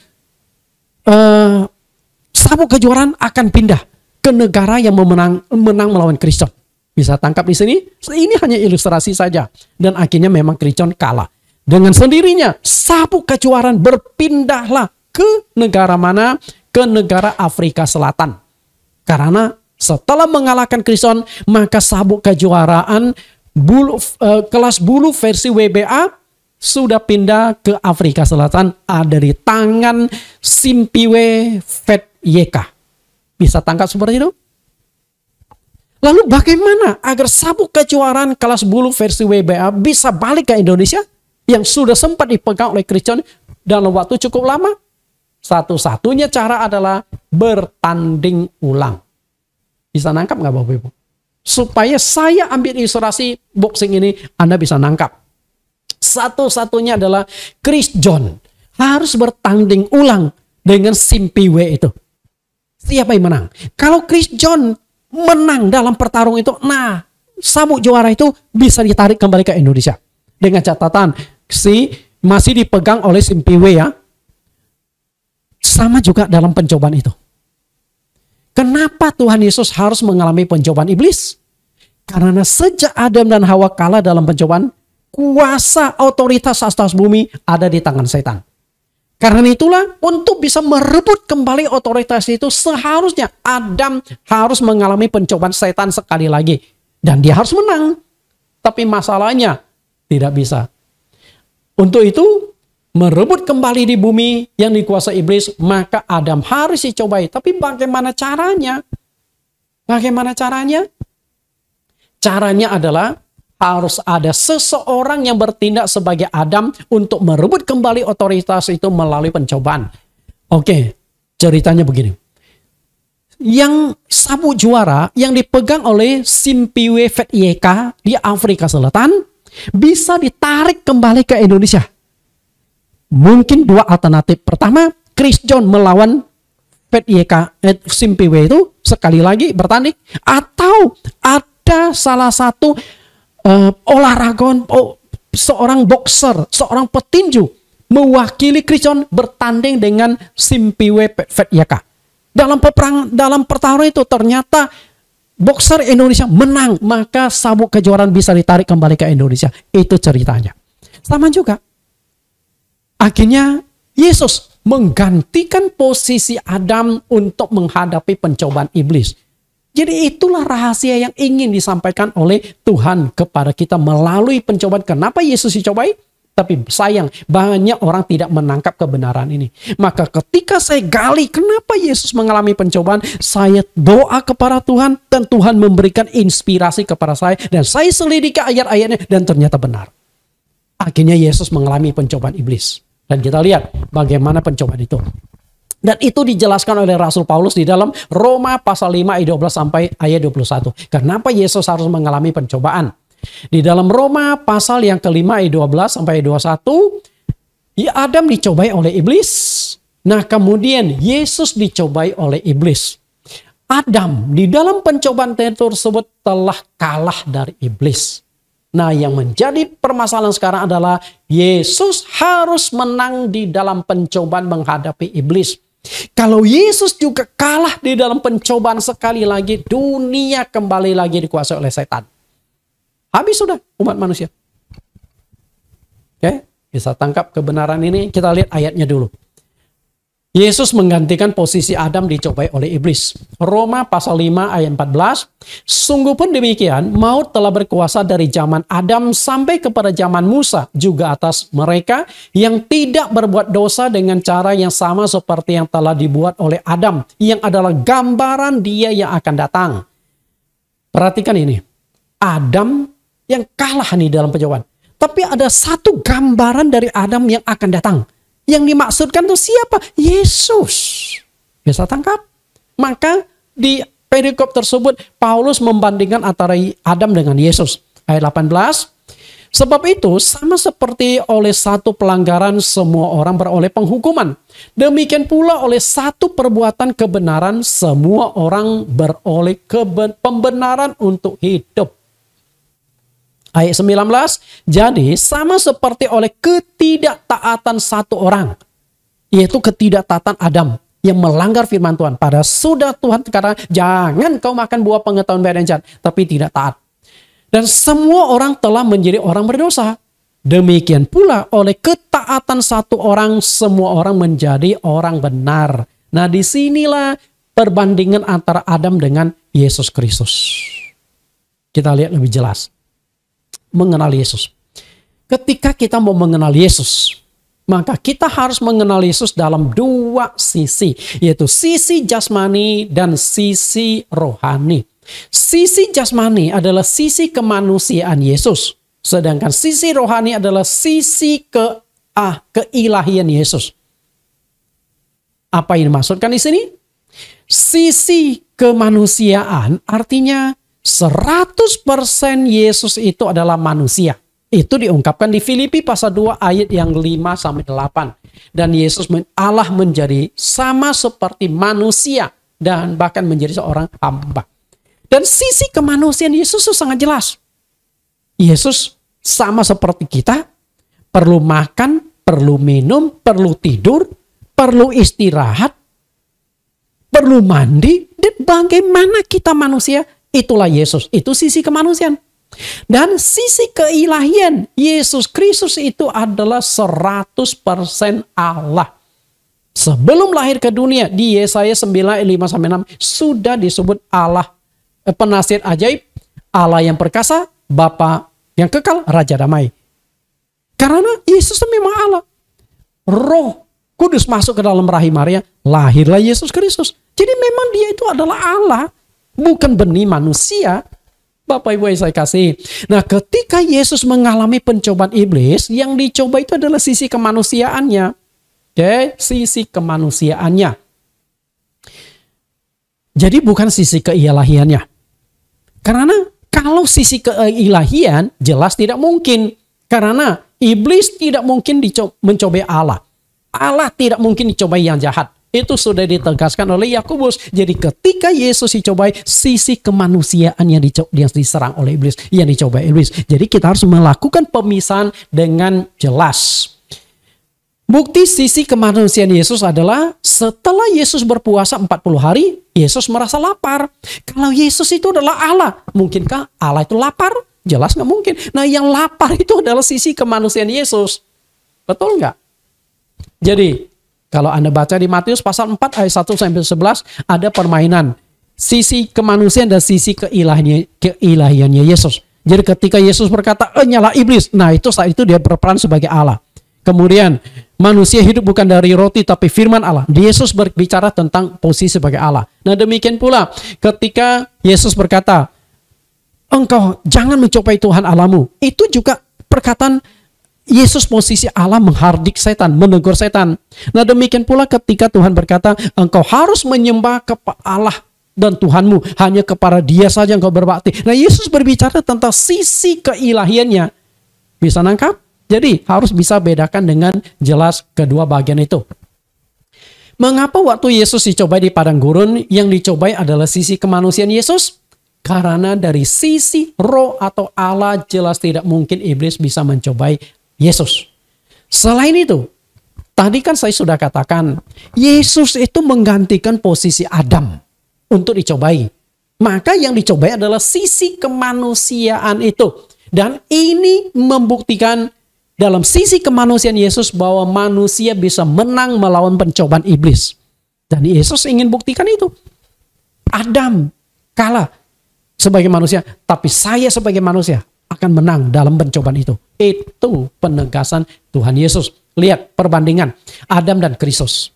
sabuk kejuaraan akan pindah ke negara yang menang melawan Kristen. Bisa tangkap di sini? Ini hanya ilustrasi saja. Dan akhirnya memang Kristen kalah. Dengan sendirinya sabuk kejuaraan berpindahlah ke negara mana? Ke negara Afrika Selatan. Karena setelah mengalahkan Kristen, maka sabuk kejuaraan kelas bulu versi WBA sudah pindah ke Afrika Selatan, ada di tangan Simpiwe Fetyeka. Bisa tangkap seperti itu? Lalu bagaimana agar sabuk kejuaraan kelas bulu versi WBA bisa balik ke Indonesia yang sudah sempat dipegang oleh Christian dalam waktu cukup lama? Satu-satunya cara adalah bertanding ulang. Bisa nangkap nggak Bapak Ibu? Supaya saya ambil ilustrasi boxing ini, Anda bisa nangkap. Satu-satunya adalah Chris John harus bertanding ulang dengan Simpiwe itu. Siapa yang menang? Kalau Chris John menang dalam pertarungan itu, nah sabuk juara itu bisa ditarik kembali ke Indonesia. Dengan catatan masih dipegang oleh Simpiwe ya. Sama juga dalam pencobaan itu. Kenapa Tuhan Yesus harus mengalami pencobaan iblis? Karena sejak Adam dan Hawa kalah dalam pencobaan, kuasa otoritas atas bumi ada di tangan setan. Karena itulah untuk bisa merebut kembali otoritas itu seharusnya Adam harus mengalami pencobaan setan sekali lagi. Dan dia harus menang. Tapi masalahnya tidak bisa. Untuk itu merebut kembali di bumi yang dikuasai iblis, maka Adam harus dicobai. Tapi bagaimana caranya? Bagaimana caranya? Caranya adalah harus ada seseorang yang bertindak sebagai Adam untuk merebut kembali otoritas itu melalui pencobaan. Oke, ceritanya begini. Yang sabuk juara yang dipegang oleh Simpiwe Fetyeka di Afrika Selatan bisa ditarik kembali ke Indonesia. Mungkin dua alternatif. Pertama, Chris John melawan Fetyeka Simpiwe itu sekali lagi bertanding, atau ada salah satu olahragon, seorang boxer, seorang petinju mewakili Chris John bertanding dengan Simpiwe Fetyeka. Dalam pertarungan itu ternyata boxer Indonesia menang, maka sabuk kejuaraan bisa ditarik kembali ke Indonesia. Itu ceritanya. Sama juga. Akhirnya Yesus menggantikan posisi Adam untuk menghadapi pencobaan iblis. Jadi itulah rahasia yang ingin disampaikan oleh Tuhan kepada kita melalui pencobaan. Kenapa Yesus dicobai? Tapi sayang, banyak orang tidak menangkap kebenaran ini. Maka ketika saya gali kenapa Yesus mengalami pencobaan, saya doa kepada Tuhan dan Tuhan memberikan inspirasi kepada saya. Dan saya selidiki ayat-ayatnya dan ternyata benar. Akhirnya Yesus mengalami pencobaan iblis. Dan kita lihat bagaimana pencobaan itu. Dan itu dijelaskan oleh Rasul Paulus di dalam Roma pasal 5 ayat 12 sampai ayat 21. Kenapa Yesus harus mengalami pencobaan? Di dalam Roma pasal yang kelima ayat 12 sampai ayat 21, Adam dicobai oleh iblis. Nah kemudian Yesus dicobai oleh iblis. Adam di dalam pencobaan tersebut telah kalah dari iblis. Nah yang menjadi permasalahan sekarang adalah Yesus harus menang di dalam pencobaan menghadapi iblis. Kalau Yesus juga kalah di dalam pencobaan sekali lagi, dunia kembali lagi dikuasai oleh setan. Habis sudah umat manusia. Oke, bisa tangkap kebenaran ini. Kita lihat ayatnya dulu. Yesus menggantikan posisi Adam dicobai oleh iblis. Roma pasal 5 ayat 14. Sungguh pun demikian, maut telah berkuasa dari zaman Adam sampai kepada zaman Musa, juga atas mereka yang tidak berbuat dosa dengan cara yang sama seperti yang telah dibuat oleh Adam, yang adalah gambaran dia yang akan datang. Perhatikan ini. Adam yang kalah nih dalam pencobaan. Tapi ada satu gambaran dari Adam yang akan datang. Yang dimaksudkan itu siapa? Yesus. Bisa tangkap? Maka di perikop tersebut Paulus membandingkan antara Adam dengan Yesus. Ayat 18. Sebab itu sama seperti oleh satu pelanggaran semua orang beroleh penghukuman. Demikian pula oleh satu perbuatan kebenaran semua orang beroleh pembenaran untuk hidup. Ayat 19, jadi sama seperti oleh ketidaktaatan satu orang, yaitu ketidaktaatan Adam yang melanggar firman Tuhan. Pada sudah Tuhan kata, jangan kau makan buah pengetahuan baik dan jahat, tapi tidak taat. Dan semua orang telah menjadi orang berdosa. Demikian pula oleh ketaatan satu orang, semua orang menjadi orang benar. Nah disinilah perbandingan antara Adam dengan Yesus Kristus. Kita lihat lebih jelas. Mengenal Yesus. Ketika kita mau mengenal Yesus, maka kita harus mengenal Yesus dalam dua sisi, yaitu sisi jasmani dan sisi rohani. Sisi jasmani adalah sisi kemanusiaan Yesus. Sedangkan sisi rohani adalah sisi keilahian Yesus. Apa yang dimaksudkan di sini? Sisi kemanusiaan artinya 100% Yesus itu adalah manusia. Itu diungkapkan di Filipi pasal 2 ayat yang 5-8. Dan Yesus Allah menjadi sama seperti manusia dan bahkan menjadi seorang hamba. Dan sisi kemanusiaan Yesus itu sangat jelas. Yesus sama seperti kita, perlu makan, perlu minum, perlu tidur, perlu istirahat, perlu mandi. Dan bagaimana kita manusia, itulah Yesus. Itu sisi kemanusiaan. Dan sisi keilahian, Yesus Kristus itu adalah 100% Allah. Sebelum lahir ke dunia, di Yesaya 9:5-6 sudah disebut Allah, penasihat ajaib, Allah yang perkasa, Bapa yang kekal, Raja damai. Karena Yesus itu memang Allah. Roh Kudus masuk ke dalam rahim Maria, lahirlah Yesus Kristus. Jadi memang dia itu adalah Allah, bukan benih manusia. Bapak Ibu yang saya kasih. Nah, ketika Yesus mengalami pencobaan iblis, yang dicoba itu adalah sisi kemanusiaannya. Oke, sisi kemanusiaannya. Jadi bukan sisi keilahiannya. Karena kalau sisi keilahian jelas tidak mungkin. Karena iblis tidak mungkin mencobai Allah. Allah tidak mungkin dicobai yang jahat. Itu sudah ditegaskan oleh Yakobus. Jadi ketika Yesus dicobai, sisi kemanusiaan yang diserang oleh iblis, yang dicobai iblis. Jadi kita harus melakukan pemisahan dengan jelas. Bukti sisi kemanusiaan Yesus adalah setelah Yesus berpuasa 40 hari, Yesus merasa lapar. Kalau Yesus itu adalah Allah, mungkinkah Allah itu lapar? Jelas nggak mungkin. Nah, yang lapar itu adalah sisi kemanusiaan Yesus. Betul nggak? Jadi, kalau Anda baca di Matius pasal 4 ayat 1-11, ada permainan sisi kemanusiaan dan sisi keilahiannya Yesus. Jadi ketika Yesus berkata, nyala iblis. Nah, itu saat itu dia berperan sebagai Allah. Kemudian, manusia hidup bukan dari roti tapi firman Allah. Yesus berbicara tentang posisi sebagai Allah. Nah, demikian pula ketika Yesus berkata, engkau jangan mencobai Tuhan Allahmu. Itu juga perkataan Yesus posisi Allah menghardik setan, menegur setan. Nah, demikian pula ketika Tuhan berkata, engkau harus menyembah kepada Allah dan Tuhanmu, hanya kepada Dia saja engkau berbakti. Nah, Yesus berbicara tentang sisi keilahiannya. Bisa nangkap? Jadi harus bisa bedakan dengan jelas kedua bagian itu. Mengapa waktu Yesus dicobai di padang gurun, yang dicobai adalah sisi kemanusiaan Yesus? Karena dari sisi roh atau Allah jelas tidak mungkin iblis bisa mencobai Yesus. Selain itu, tadi kan saya sudah katakan, Yesus itu menggantikan posisi Adam untuk dicobai. Maka yang dicobai adalah sisi kemanusiaan itu. Dan ini membuktikan dalam sisi kemanusiaan Yesus bahwa manusia bisa menang melawan pencobaan iblis. Dan Yesus ingin buktikan itu. Adam kalah sebagai manusia, tapi saya sebagai manusia akan menang dalam pencobaan itu. Itu penegasan Tuhan Yesus. Lihat perbandingan Adam dan Kristus.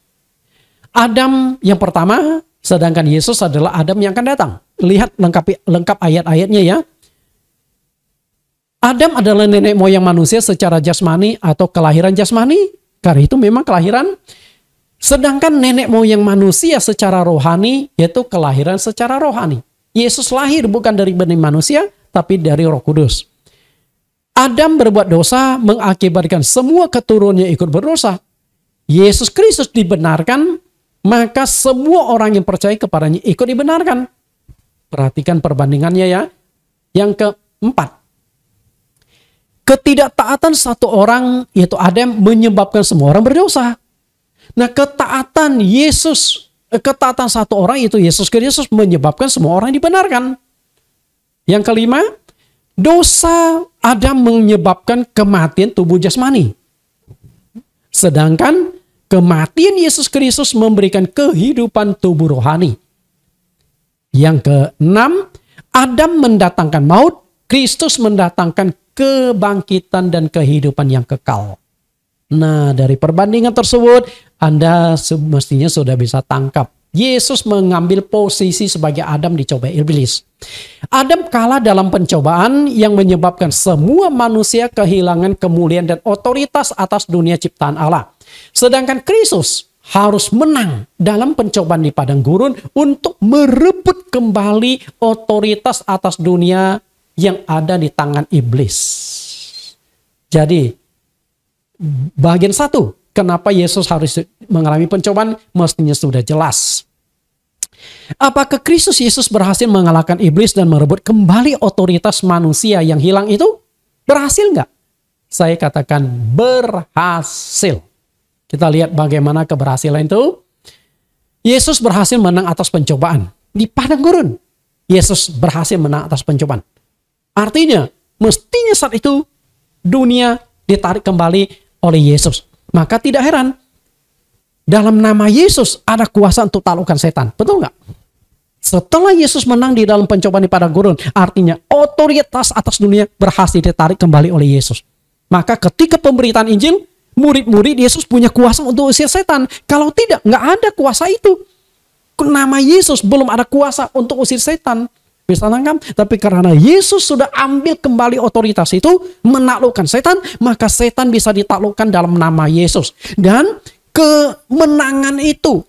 Adam yang pertama, sedangkan Yesus adalah Adam yang akan datang. Lihat lengkap ayat-ayatnya ya. Adam adalah nenek moyang manusia secara jasmani atau kelahiran jasmani. Karena itu memang kelahiran. Sedangkan nenek moyang manusia secara rohani yaitu kelahiran secara rohani. Yesus lahir bukan dari benih manusia, tapi dari Roh Kudus. Adam berbuat dosa mengakibatkan semua keturunannya ikut berdosa. Yesus Kristus dibenarkan, maka semua orang yang percaya kepadanya ikut dibenarkan. Perhatikan perbandingannya ya. Yang keempat. Ketidaktaatan satu orang, yaitu Adam, menyebabkan semua orang berdosa. Nah, ketaatan satu orang, yaitu Yesus Kristus, menyebabkan semua orang dibenarkan. Yang kelima, dosa Adam menyebabkan kematian tubuh jasmani. Sedangkan kematian Yesus Kristus memberikan kehidupan tubuh rohani. Yang keenam, Adam mendatangkan maut, Kristus mendatangkan kebangkitan dan kehidupan yang kekal. Nah, dari perbandingan tersebut, Anda semestinya sudah bisa tangkap Yesus mengambil posisi sebagai Adam dicobai iblis. Adam kalah dalam pencobaan yang menyebabkan semua manusia kehilangan kemuliaan dan otoritas atas dunia ciptaan Allah. Sedangkan Kristus harus menang dalam pencobaan di padang gurun untuk merebut kembali otoritas atas dunia yang ada di tangan iblis. Jadi, bagian satu, kenapa Yesus harus mengalami pencobaan, mestinya sudah jelas. Apakah Kristus Yesus berhasil mengalahkan iblis dan merebut kembali otoritas manusia yang hilang itu? Berhasil nggak? Saya katakan berhasil. Kita lihat bagaimana keberhasilan itu. Yesus berhasil menang atas pencobaan. Di padang gurun, Yesus berhasil menang atas pencobaan. Artinya, mestinya saat itu dunia ditarik kembali oleh Yesus. Maka tidak heran, dalam nama Yesus ada kuasa untuk taklukkan setan. Betul nggak? Setelah Yesus menang di dalam pencobaan di padang gurun, artinya otoritas atas dunia berhasil ditarik kembali oleh Yesus. Maka ketika pemberitaan Injil, murid-murid Yesus punya kuasa untuk usir setan. Kalau tidak, nggak ada kuasa itu. Nama Yesus belum ada kuasa untuk usir setan. Bisa tangkap? Tapi karena Yesus sudah ambil kembali otoritas itu, menaklukkan setan, maka setan bisa ditaklukkan dalam nama Yesus. Dan kemenangan itu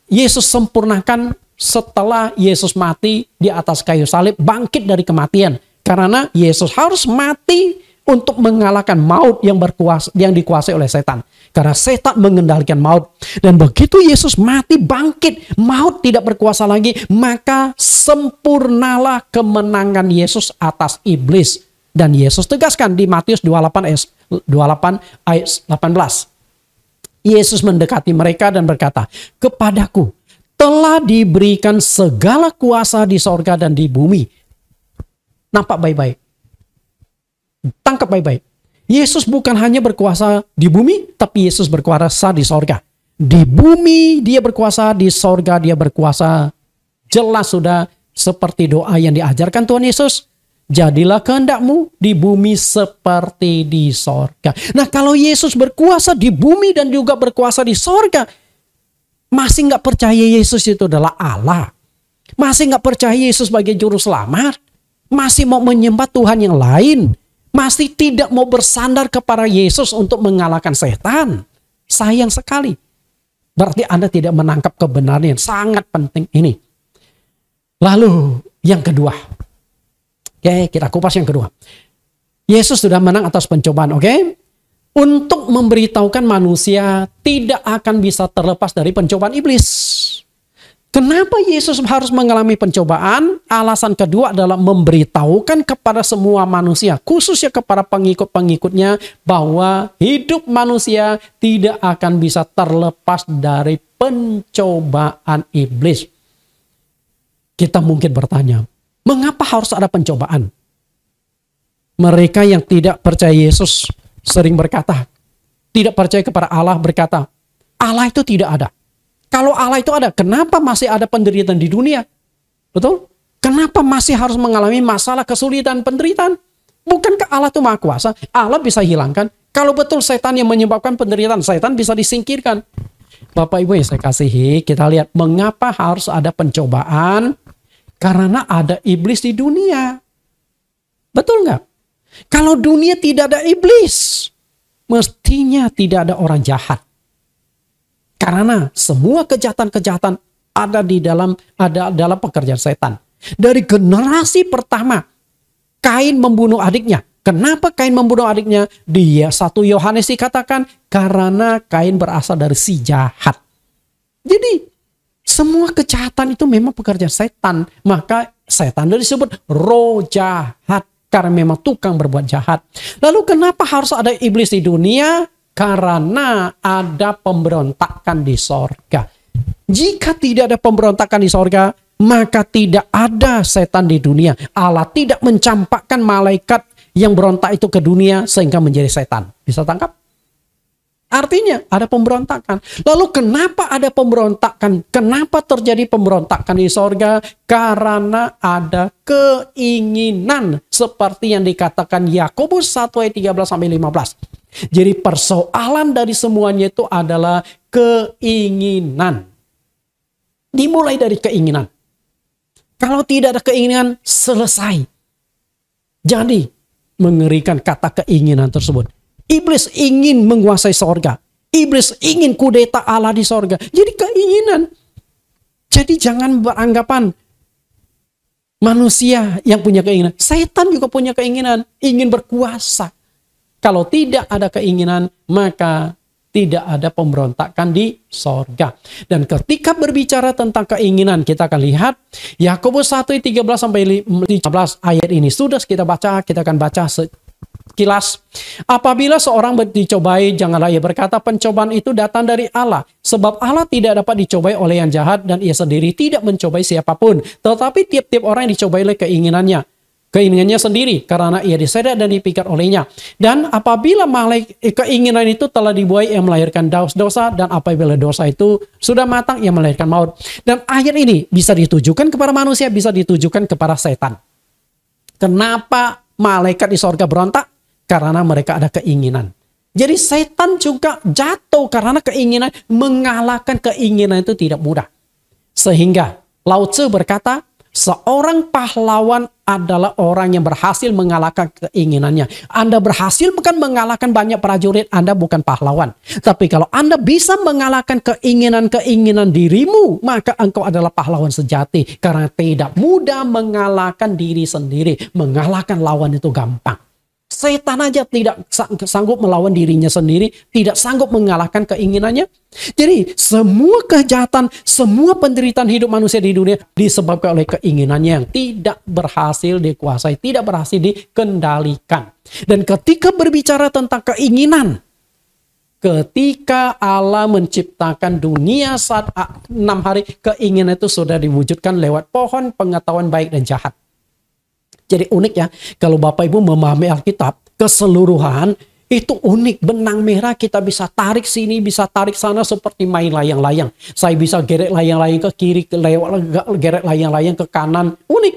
Yesus sempurnakan setelah Yesus mati di atas kayu salib, bangkit dari kematian. Karena Yesus harus mati untuk mengalahkan maut yang berkuasa, yang dikuasai oleh setan. Karena setan mengendalikan maut. Dan begitu Yesus mati bangkit, maut tidak berkuasa lagi, maka sempurnalah kemenangan Yesus atas iblis. Dan Yesus tegaskan di Matius 28 ayat 18. Yesus mendekati mereka dan berkata, "Kepadaku telah diberikan segala kuasa di sorga dan di bumi." Nampak baik-baik. Tangkap baik-baik. Yesus bukan hanya berkuasa di bumi, tapi Yesus berkuasa di sorga. Di bumi dia berkuasa, di sorga dia berkuasa. Jelas sudah seperti doa yang diajarkan Tuhan Yesus. Jadilah kehendakmu di bumi seperti di sorga. Nah, kalau Yesus berkuasa di bumi dan juga berkuasa di sorga, masih nggak percaya Yesus itu adalah Allah? Masih nggak percaya Yesus sebagai juru selamat? Masih mau menyembah Tuhan yang lain? Masih tidak mau bersandar kepada Yesus untuk mengalahkan setan? Sayang sekali. Berarti Anda tidak menangkap kebenaran yang sangat penting ini. Lalu yang kedua. Oke, kita kupas yang kedua. Yesus sudah menang atas pencobaan, oke? Untuk memberitahukan manusia tidak akan bisa terlepas dari pencobaan iblis. Kenapa Yesus harus mengalami pencobaan? Alasan kedua adalah memberitahukan kepada semua manusia, khususnya kepada pengikut-pengikutnya, bahwa hidup manusia tidak akan bisa terlepas dari pencobaan iblis. Kita mungkin bertanya, mengapa harus ada pencobaan? Mereka yang tidak percaya Yesus sering berkata, tidak percaya kepada Allah berkata, Allah itu tidak ada. Kalau Allah itu ada, kenapa masih ada penderitaan di dunia? Betul? Kenapa masih harus mengalami masalah, kesulitan, penderitaan? Bukankah Allah itu Maha Kuasa? Allah bisa hilangkan. Kalau betul setan yang menyebabkan penderitaan, setan bisa disingkirkan. Bapak Ibu yang saya kasihi, kita lihat mengapa harus ada pencobaan? Karena ada iblis di dunia. Betul nggak? Kalau dunia tidak ada iblis, mestinya tidak ada orang jahat. Karena semua kejahatan-kejahatan ada dalam pekerjaan setan. Dari generasi pertama, Kain membunuh adiknya. Kenapa Kain membunuh adiknya? Dia 1 Yohanes dikatakan karena Kain berasal dari si jahat. Jadi semua kejahatan itu memang pekerjaan setan. Maka setan disebut roh jahat. Karena memang tukang berbuat jahat. Lalu kenapa harus ada iblis di dunia? Karena ada pemberontakan di sorga. Jika tidak ada pemberontakan di sorga, maka tidak ada setan di dunia. Allah tidak mencampakkan malaikat yang berontak itu ke dunia sehingga menjadi setan. Bisa tangkap? Artinya ada pemberontakan. Lalu kenapa ada pemberontakan? Kenapa terjadi pemberontakan di sorga? Karena ada keinginan seperti yang dikatakan Yakobus 1 ayat 13-15. Jadi persoalan dari semuanya itu adalah keinginan. Dimulai dari keinginan. Kalau tidak ada keinginan, selesai. Jadi, mengerikan kata keinginan tersebut. Iblis ingin menguasai sorga. Iblis ingin kudeta Allah di sorga. Jadi keinginan. Jadi jangan beranggapan manusia yang punya keinginan. Setan juga punya keinginan. Ingin berkuasa. Kalau tidak ada keinginan, maka tidak ada pemberontakan di sorga. Dan ketika berbicara tentang keinginan, kita akan lihat Yakobus 1:13-15 ayat ini. Sudah kita baca, kita akan baca sekilas. Apabila seorang dicobai, janganlah ia berkata pencobaan itu datang dari Allah. Sebab Allah tidak dapat dicobai oleh yang jahat dan ia sendiri tidak mencobai siapapun. Tetapi tiap-tiap orang yang dicobai oleh keinginannya sendiri, karena ia diseret dan dipikir olehnya. Dan apabila keinginan itu telah dibuai, ia melahirkan dosa, dan apabila dosa itu sudah matang, ia melahirkan maut. Dan ayat ini bisa ditujukan kepada manusia, bisa ditujukan kepada setan. Kenapa malaikat di sorga berontak? Karena mereka ada keinginan. Jadi setan juga jatuh karena keinginan. Mengalahkan keinginan itu tidak mudah. Sehingga Lao Tzu berkata, seorang pahlawan adalah orang yang berhasil mengalahkan keinginannya. Anda berhasil bukan mengalahkan banyak prajurit, Anda bukan pahlawan. Tapi kalau Anda bisa mengalahkan keinginan-keinginan dirimu, maka engkau adalah pahlawan sejati. Karena tidak mudah mengalahkan diri sendiri. Mengalahkan lawan itu gampang. Setan aja tidak sanggup melawan dirinya sendiri, tidak sanggup mengalahkan keinginannya. Jadi semua kejahatan, semua penderitaan hidup manusia di dunia disebabkan oleh keinginannya yang tidak berhasil dikuasai, tidak berhasil dikendalikan. Dan ketika berbicara tentang keinginan, ketika Allah menciptakan dunia saat 6 hari, keinginan itu sudah diwujudkan lewat pohon pengetahuan baik dan jahat. Jadi unik ya, kalau Bapak Ibu memahami Alkitab keseluruhan, itu unik. Benang merah kita bisa tarik sini, bisa tarik sana seperti main layang-layang. Saya bisa geret layang-layang ke kiri, geret layang-layang ke kanan. Unik.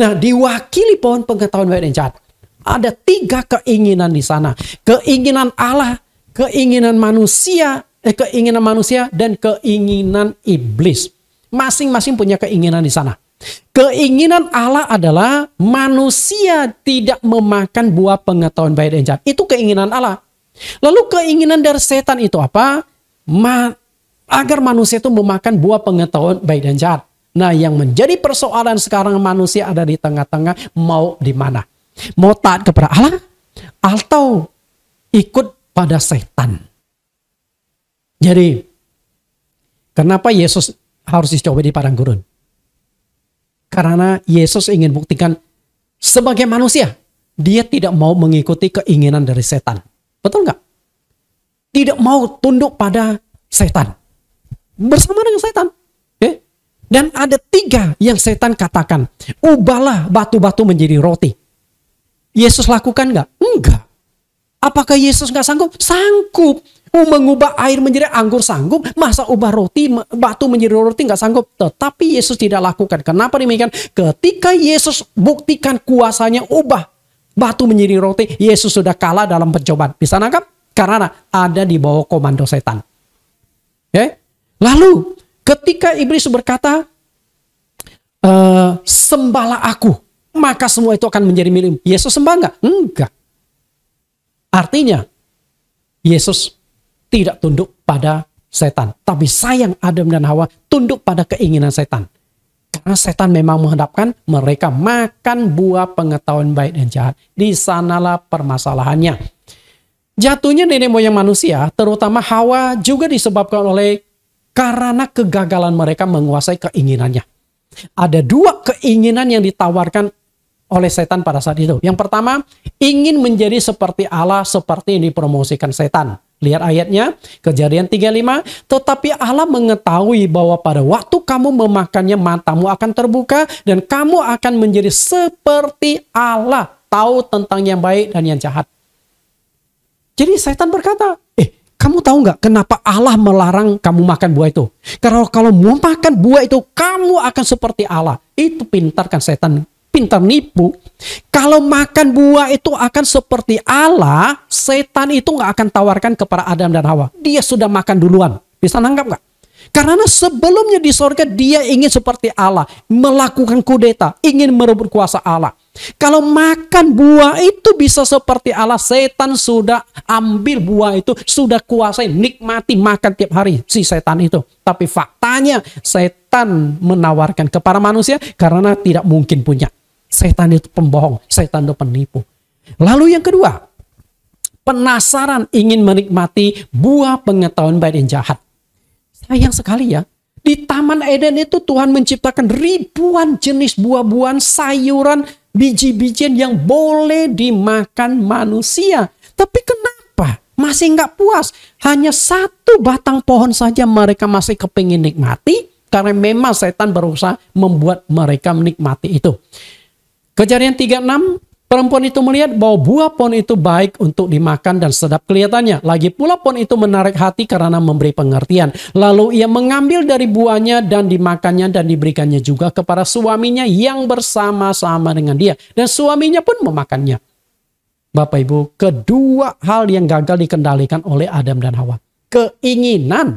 Nah, diwakili pohon pengetahuan baik dan jahat. Ada 3 keinginan di sana. Keinginan Allah, keinginan manusia, dan keinginan iblis. Masing-masing punya keinginan di sana. Keinginan Allah adalah manusia tidak memakan buah pengetahuan baik dan jahat. Itu keinginan Allah. Lalu keinginan dari setan itu apa? Agar manusia itu memakan buah pengetahuan baik dan jahat. Nah, yang menjadi persoalan sekarang manusia ada di tengah-tengah, mau di mana? Mau taat kepada Allah atau ikut pada setan? Jadi, kenapa Yesus harus dicobai di padang gurun? Karena Yesus ingin buktikan sebagai manusia, dia tidak mau mengikuti keinginan dari setan. Betul nggak? Tidak mau tunduk pada setan. Bersama dengan setan. Dan ada 3 yang setan katakan. Ubahlah batu-batu menjadi roti. Yesus lakukan nggak? Enggak. Apakah Yesus nggak sanggup? Sanggup. Mengubah air menjadi anggur sanggup, masa ubah batu menjadi roti nggak sanggup. Tetapi Yesus tidak lakukan. Kenapa demikian? Ketika Yesus buktikan kuasanya ubah batu menjadi roti, Yesus sudah kalah dalam percobaan. Bisa nangkap? Karena ada di bawah komando setan. Lalu ketika iblis berkata, sembahlah aku, maka semua itu akan menjadi milik. Yesus sembah nggak? Enggak. Artinya Yesus tidak tunduk pada setan. Tapi sayang Adam dan Hawa tunduk pada keinginan setan. Karena setan memang menghadapkan mereka makan buah pengetahuan baik dan jahat. Di sanalah permasalahannya. Jatuhnya nenek moyang manusia, terutama Hawa, juga disebabkan oleh karena kegagalan mereka menguasai keinginannya. Ada 2 keinginan yang ditawarkan oleh setan pada saat itu. Yang pertama, ingin menjadi seperti Allah, seperti yang dipromosikan setan. Lihat ayatnya, Kejadian 35. Tetapi Allah mengetahui bahwa pada waktu kamu memakannya, matamu akan terbuka dan kamu akan menjadi seperti Allah, tahu tentang yang baik dan yang jahat. Jadi setan berkata, kamu tahu nggak kenapa Allah melarang kamu makan buah itu? Karena kalau mau makan buah itu, kamu akan seperti Allah. Itu pintar kan setan? Pintar nipu. Kalau makan buah itu akan seperti Allah, setan itu nggak akan tawarkan kepada Adam dan Hawa. Dia sudah makan duluan. Bisa nangkap nggak? Karena sebelumnya di sorga dia ingin seperti Allah, melakukan kudeta, ingin merebut kuasa Allah. Kalau makan buah itu bisa seperti Allah, setan sudah ambil buah itu, sudah kuasai, nikmati makan tiap hari si setan itu. Tapi faktanya setan menawarkan kepada manusia karena tidak mungkin punya. Setan itu pembohong, setan itu penipu. Lalu yang kedua, penasaran ingin menikmati buah pengetahuan baik dan jahat. Sayang sekali ya, di Taman Eden itu Tuhan menciptakan ribuan jenis buah-buahan, sayuran, biji-bijian yang boleh dimakan manusia. Tapi kenapa masih nggak puas? Hanya satu batang pohon saja mereka masih kepingin nikmati, karena memang setan berusaha membuat mereka menikmati itu. Kejadian 36, perempuan itu melihat bahwa buah pohon itu baik untuk dimakan dan sedap kelihatannya. Lagi pula pohon itu menarik hati karena memberi pengertian. Lalu ia mengambil dari buahnya dan dimakannya dan diberikannya juga kepada suaminya yang bersama-sama dengan dia. Dan suaminya pun memakannya. Bapak Ibu, kedua hal yang gagal dikendalikan oleh Adam dan Hawa. Keinginan.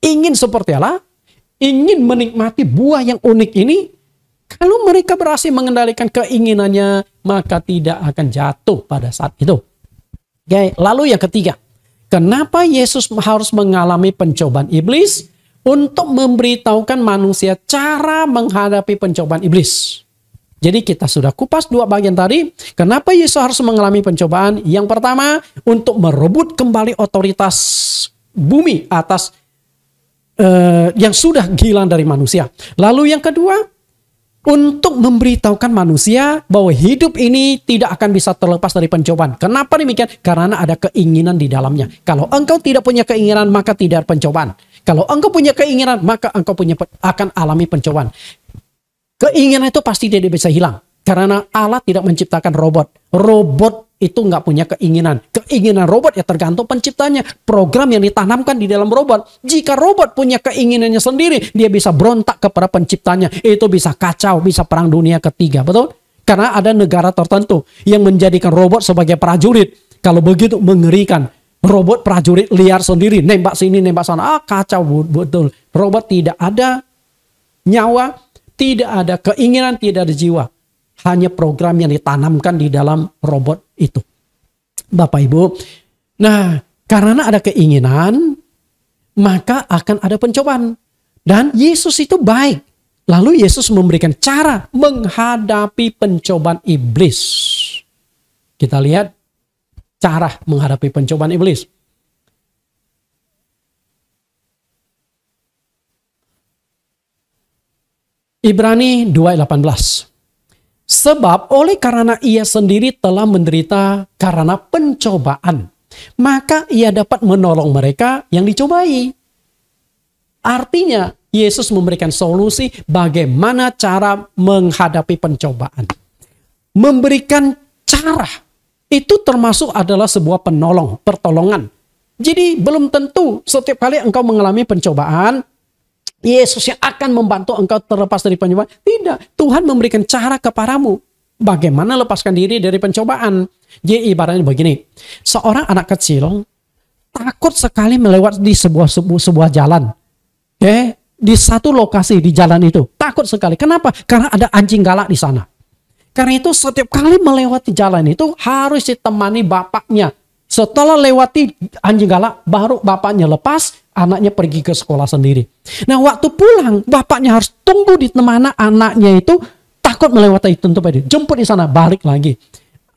Ingin seperti Allah. Ingin menikmati buah yang unik ini. Kalau mereka berhasil mengendalikan keinginannya, maka tidak akan jatuh pada saat itu. Oke, lalu yang ketiga, kenapa Yesus harus mengalami pencobaan iblis? Untuk memberitahukan manusia cara menghadapi pencobaan iblis. Jadi kita sudah kupas dua bagian tadi. Kenapa Yesus harus mengalami pencobaan? Yang pertama, untuk merebut kembali otoritas bumi atas yang sudah hilang dari manusia. Lalu yang kedua, untuk memberitahukan manusia bahwa hidup ini tidak akan bisa terlepas dari pencobaan. Kenapa demikian? Karena ada keinginan di dalamnya. Kalau engkau tidak punya keinginan, maka tidak ada pencobaan. Kalau engkau punya keinginan, maka engkau akan alami pencobaan. Keinginan itu pasti tidak bisa hilang. Karena Allah tidak menciptakan robot. Robot itu nggak punya keinginan. Keinginan robot ya tergantung penciptanya. Program yang ditanamkan di dalam robot. Jika robot punya keinginannya sendiri, dia bisa berontak kepada penciptanya. Itu bisa kacau, bisa perang dunia ketiga. Betul? Karena ada negara tertentu yang menjadikan robot sebagai prajurit. Kalau begitu mengerikan. Robot prajurit liar sendiri. Nembak sini, nembak sana. Kacau betul. Robot tidak ada nyawa, tidak ada keinginan, tidak ada jiwa. Hanya program yang ditanamkan di dalam robot itu. Bapak Ibu. Nah, karena ada keinginan, maka akan ada pencobaan. Dan Yesus itu baik. Lalu Yesus memberikan cara menghadapi pencobaan iblis. Kita lihat cara menghadapi pencobaan iblis. Ibrani 2:18. Sebab oleh karena ia sendiri telah menderita karena pencobaan, maka ia dapat menolong mereka yang dicobai. Artinya Yesus memberikan solusi bagaimana cara menghadapi pencobaan. Memberikan cara itu termasuk adalah sebuah pertolongan. Jadi belum tentu setiap kali engkau mengalami pencobaan, Yesus yang akan membantu engkau terlepas dari pencobaan. Tidak, Tuhan memberikan cara kepadamu. Bagaimana lepaskan diri dari pencobaan. Jadi ibaratnya begini. Seorang anak kecil takut sekali melewati di sebuah jalan. Di satu lokasi di jalan itu. Takut sekali. Kenapa? Karena ada anjing galak di sana. Karena itu setiap kali melewati jalan itu harus ditemani bapaknya. Setelah lewati anjing galak, baru bapaknya lepas, anaknya pergi ke sekolah sendiri. Nah, waktu pulang, bapaknya harus tunggu di mana anaknya itu takut melewati itu. Jemput di sana, balik lagi.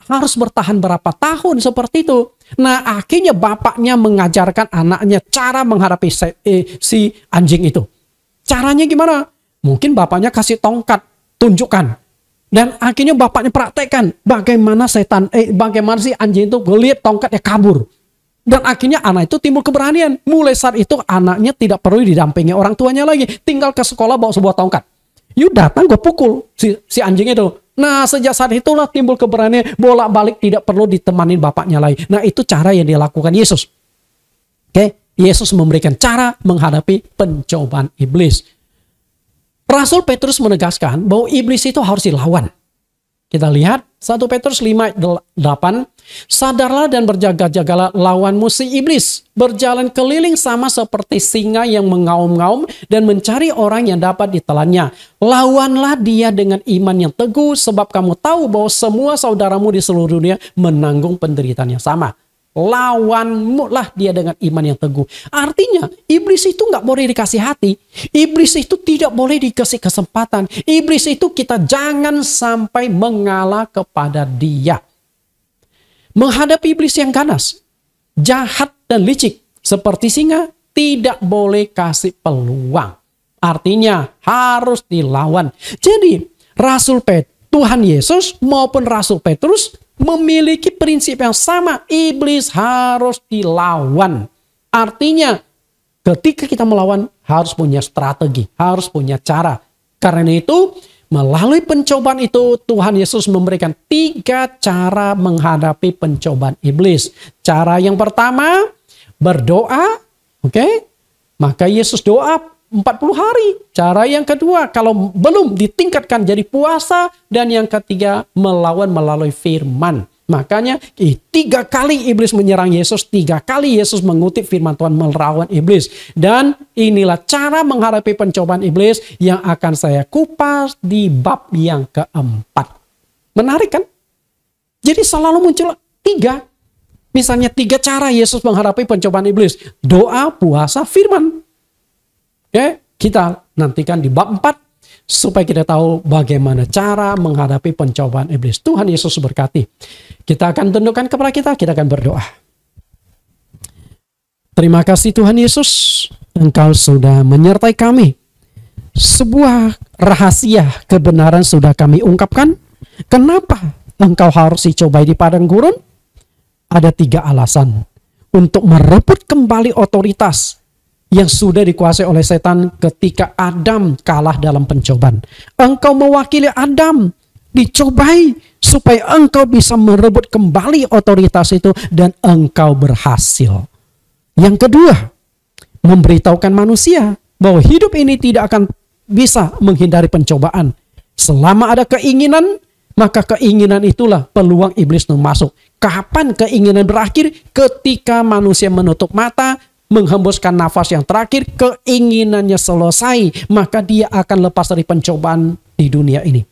Harus bertahan berapa tahun seperti itu. Nah, akhirnya bapaknya mengajarkan anaknya cara menghadapi si anjing itu. Caranya gimana? Mungkin bapaknya kasih tongkat, tunjukkan. Dan akhirnya bapaknya praktekkan bagaimana bagaimana si anjing itu melihat tongkatnya kabur. Dan akhirnya anak itu timbul keberanian. Mulai saat itu anaknya tidak perlu didampingi orang tuanya lagi. Tinggal ke sekolah bawa sebuah tongkat. Yuk datang gue pukul si anjing itu. Nah, sejak saat itulah timbul keberanian, bolak-balik tidak perlu ditemani bapaknya lagi. Nah, itu cara yang dilakukan Yesus. Oke, Yesus memberikan cara menghadapi pencobaan iblis. Rasul Petrus menegaskan bahwa iblis itu harus dilawan. Kita lihat 1 Petrus 5:8, sadarlah dan berjaga-jagalah lawanmu si iblis, berjalan keliling sama seperti singa yang mengaum-ngaum dan mencari orang yang dapat ditelannya. Lawanlah dia dengan iman yang teguh, sebab kamu tahu bahwa semua saudaramu di seluruh dunia menanggung penderitaan yang sama. Lawanmu lah dia dengan iman yang teguh. Artinya iblis itu nggak boleh dikasih hati. Iblis itu tidak boleh dikasih kesempatan. Iblis itu kita jangan sampai mengalah kepada dia. Menghadapi iblis yang ganas, jahat dan licik seperti singa, tidak boleh kasih peluang. Artinya harus dilawan. Jadi Tuhan Yesus maupun Rasul Petrus memiliki prinsip yang sama. Iblis harus dilawan. Artinya ketika kita melawan harus punya strategi, harus punya cara. Karena itu melalui pencobaan itu Tuhan Yesus memberikan 3 cara menghadapi pencobaan iblis. Cara yang pertama berdoa, oke? Maka Yesus doa 40 hari. Cara yang kedua, kalau belum ditingkatkan jadi puasa. Dan yang ketiga, melawan melalui firman. Makanya 3 kali iblis menyerang Yesus, 3 kali Yesus mengutip firman Tuhan melawan iblis. Dan inilah cara menghadapi pencobaan iblis yang akan saya kupas di bab yang keempat. Menarik kan? Jadi selalu muncul 3. Misalnya 3 cara Yesus menghadapi pencobaan iblis. Doa, puasa, firman. Oke, kita nantikan di bab 4 supaya kita tahu bagaimana cara menghadapi pencobaan iblis. Tuhan Yesus berkati. Kita akan tundukkan kepala kita akan berdoa. Terima kasih Tuhan Yesus, Engkau sudah menyertai kami. Sebuah rahasia kebenaran sudah kami ungkapkan. Kenapa Engkau harus dicobai di padang gurun? Ada 3 alasan. Untuk merebut kembali otoritas yang sudah dikuasai oleh setan ketika Adam kalah dalam pencobaan. Engkau mewakili Adam dicobai supaya engkau bisa merebut kembali otoritas itu dan engkau berhasil. Yang kedua, memberitahukan manusia bahwa hidup ini tidak akan bisa menghindari pencobaan. Selama ada keinginan, maka keinginan itulah peluang iblis masuk. Kapan keinginan berakhir? Ketika manusia menutup mata, menghembuskan nafas yang terakhir, keinginannya selesai, maka dia akan lepas dari pencobaan di dunia ini.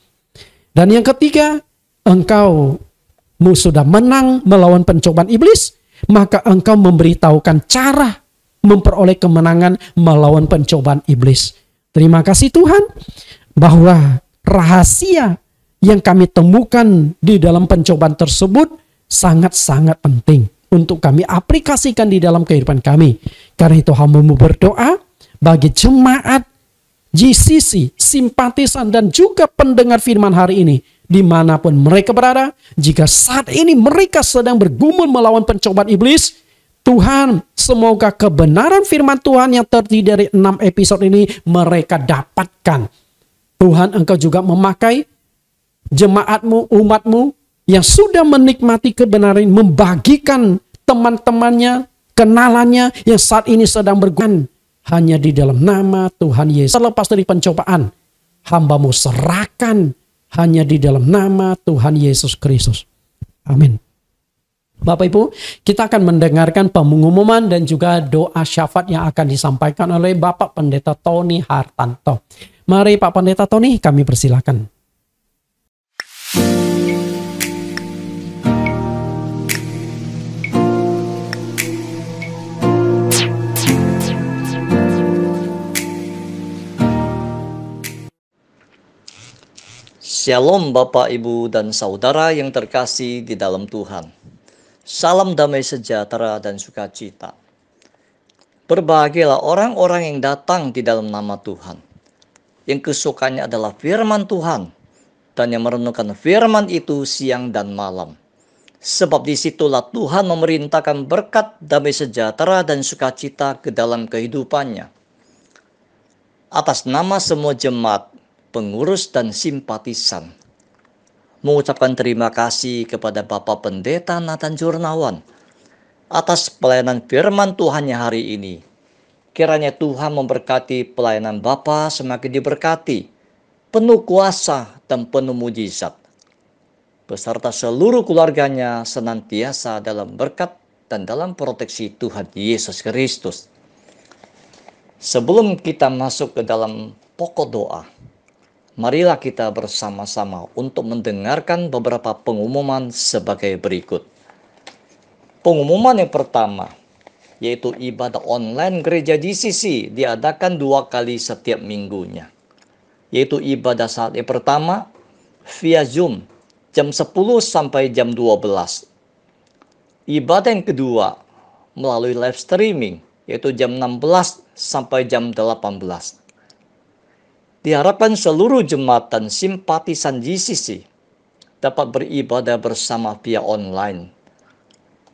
Dan yang ketiga, engkau sudah menang melawan pencobaan iblis, maka engkau memberitahukan cara memperoleh kemenangan melawan pencobaan iblis. Terima kasih Tuhan bahwa rahasia yang kami temukan di dalam pencobaan tersebut sangat-sangat penting untuk kami aplikasikan di dalam kehidupan kami. Karena itu hamba-Mu berdoa bagi jemaat GCC, simpatisan dan juga pendengar firman hari ini. Dimanapun mereka berada, jika saat ini mereka sedang bergumul melawan pencobaan iblis, Tuhan, semoga kebenaran firman Tuhan yang terdiri dari 6 episode ini mereka dapatkan. Tuhan, Engkau juga memakai jemaat-Mu, umat-Mu yang sudah menikmati kebenaran, membagikan teman-temannya, kenalannya yang saat ini sedang bergumul. Hanya di dalam nama Tuhan Yesus. Terlepas dari pencobaan, hamba-Mu serahkan hanya di dalam nama Tuhan Yesus Kristus. Amin. Bapak Ibu, kita akan mendengarkan pengumuman dan juga doa syafaat yang akan disampaikan oleh Bapak Pendeta Tony Hartanto. Mari Pak Pendeta Tony, kami persilakan. Shalom Bapak, Ibu, dan Saudara yang terkasih di dalam Tuhan. Salam damai sejahtera dan sukacita. Berbahagialah orang-orang yang datang di dalam nama Tuhan, yang kesukaannya adalah firman Tuhan, dan yang merenungkan firman itu siang dan malam. Sebab disitulah Tuhan memerintahkan berkat damai sejahtera dan sukacita ke dalam kehidupannya. Atas nama semua jemaat, pengurus dan simpatisan, mengucapkan terima kasih kepada Bapak Pendeta Nathan Jurnawan atas pelayanan firman Tuhannya hari ini. Kiranya Tuhan memberkati pelayanan Bapak semakin diberkati, penuh kuasa dan penuh mujizat. beserta seluruh keluarganya senantiasa dalam berkat dan dalam proteksi Tuhan Yesus Kristus. Sebelum kita masuk ke dalam pokok doa, marilah kita bersama-sama untuk mendengarkan beberapa pengumuman sebagai berikut. Pengumuman yang pertama, yaitu ibadah online gereja GCC diadakan 2 kali setiap minggunya. Yaitu ibadah saat yang pertama via Zoom jam 10 sampai jam 12. Ibadah yang kedua melalui live streaming yaitu jam 16 sampai jam 18. Diharapkan seluruh jemaat dan simpatisan GCC dapat beribadah bersama via online.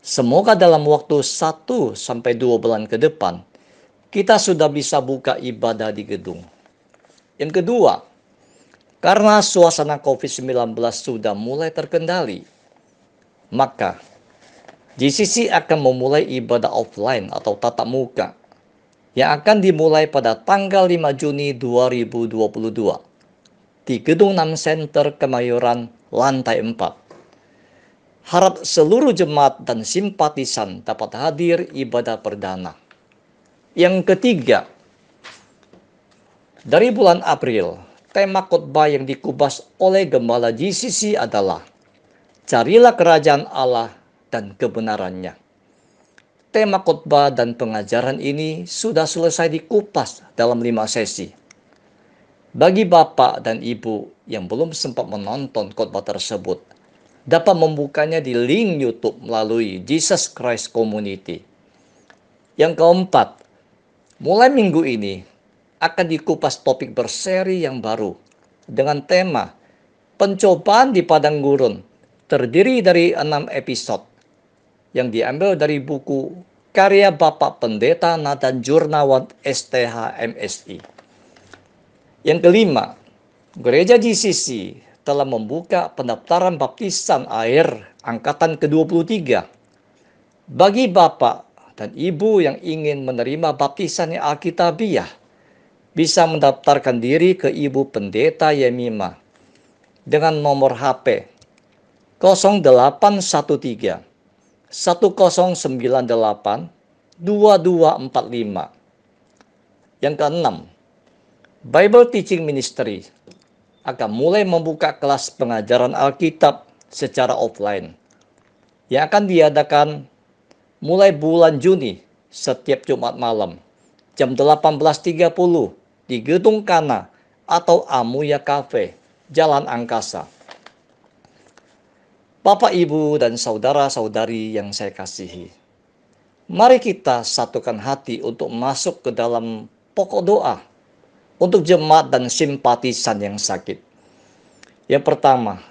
Semoga dalam waktu 1 sampai 2 bulan ke depan kita sudah bisa buka ibadah di gedung. Yang kedua, karena suasana COVID-19 sudah mulai terkendali, maka GCC akan memulai ibadah offline atau tatap muka yang akan dimulai pada tanggal 5 Juni 2022 di Gedung 6 Center Kemayoran, lantai 4. Harap seluruh jemaat dan simpatisan dapat hadir ibadah perdana. Yang ketiga, dari bulan April, tema khotbah yang dikubas oleh Gembala GCC adalah Carilah Kerajaan Allah dan Kebenarannya. Tema khotbah dan pengajaran ini sudah selesai dikupas dalam 5 sesi. Bagi Bapak dan Ibu yang belum sempat menonton khotbah tersebut, dapat membukanya di link YouTube melalui Jesus Christ Community. Yang keempat, mulai minggu ini akan dikupas topik berseri yang baru dengan tema Pencobaan di Padang Gurun, terdiri dari 6 episode yang diambil dari buku karya Bapak Pendeta Nathan Jurnawan STH MSI. Yang kelima, Gereja GCC telah membuka pendaftaran baptisan air angkatan ke-23. Bagi Bapak dan Ibu yang ingin menerima baptisan yang alkitabiah, bisa mendaftarkan diri ke Ibu Pendeta Yemima dengan nomor HP 0813 1098 2245. Yang keenam, Bible Teaching Ministry akan mulai membuka kelas pengajaran Alkitab secara offline yang akan diadakan mulai bulan Juni setiap Jumat malam jam 18.30 di Gedung Kana atau Amuya Cafe, Jalan Angkasa. Bapak, Ibu, dan saudara-saudari yang saya kasihi, mari kita satukan hati untuk masuk ke dalam pokok doa untuk jemaat dan simpatisan yang sakit. Yang pertama,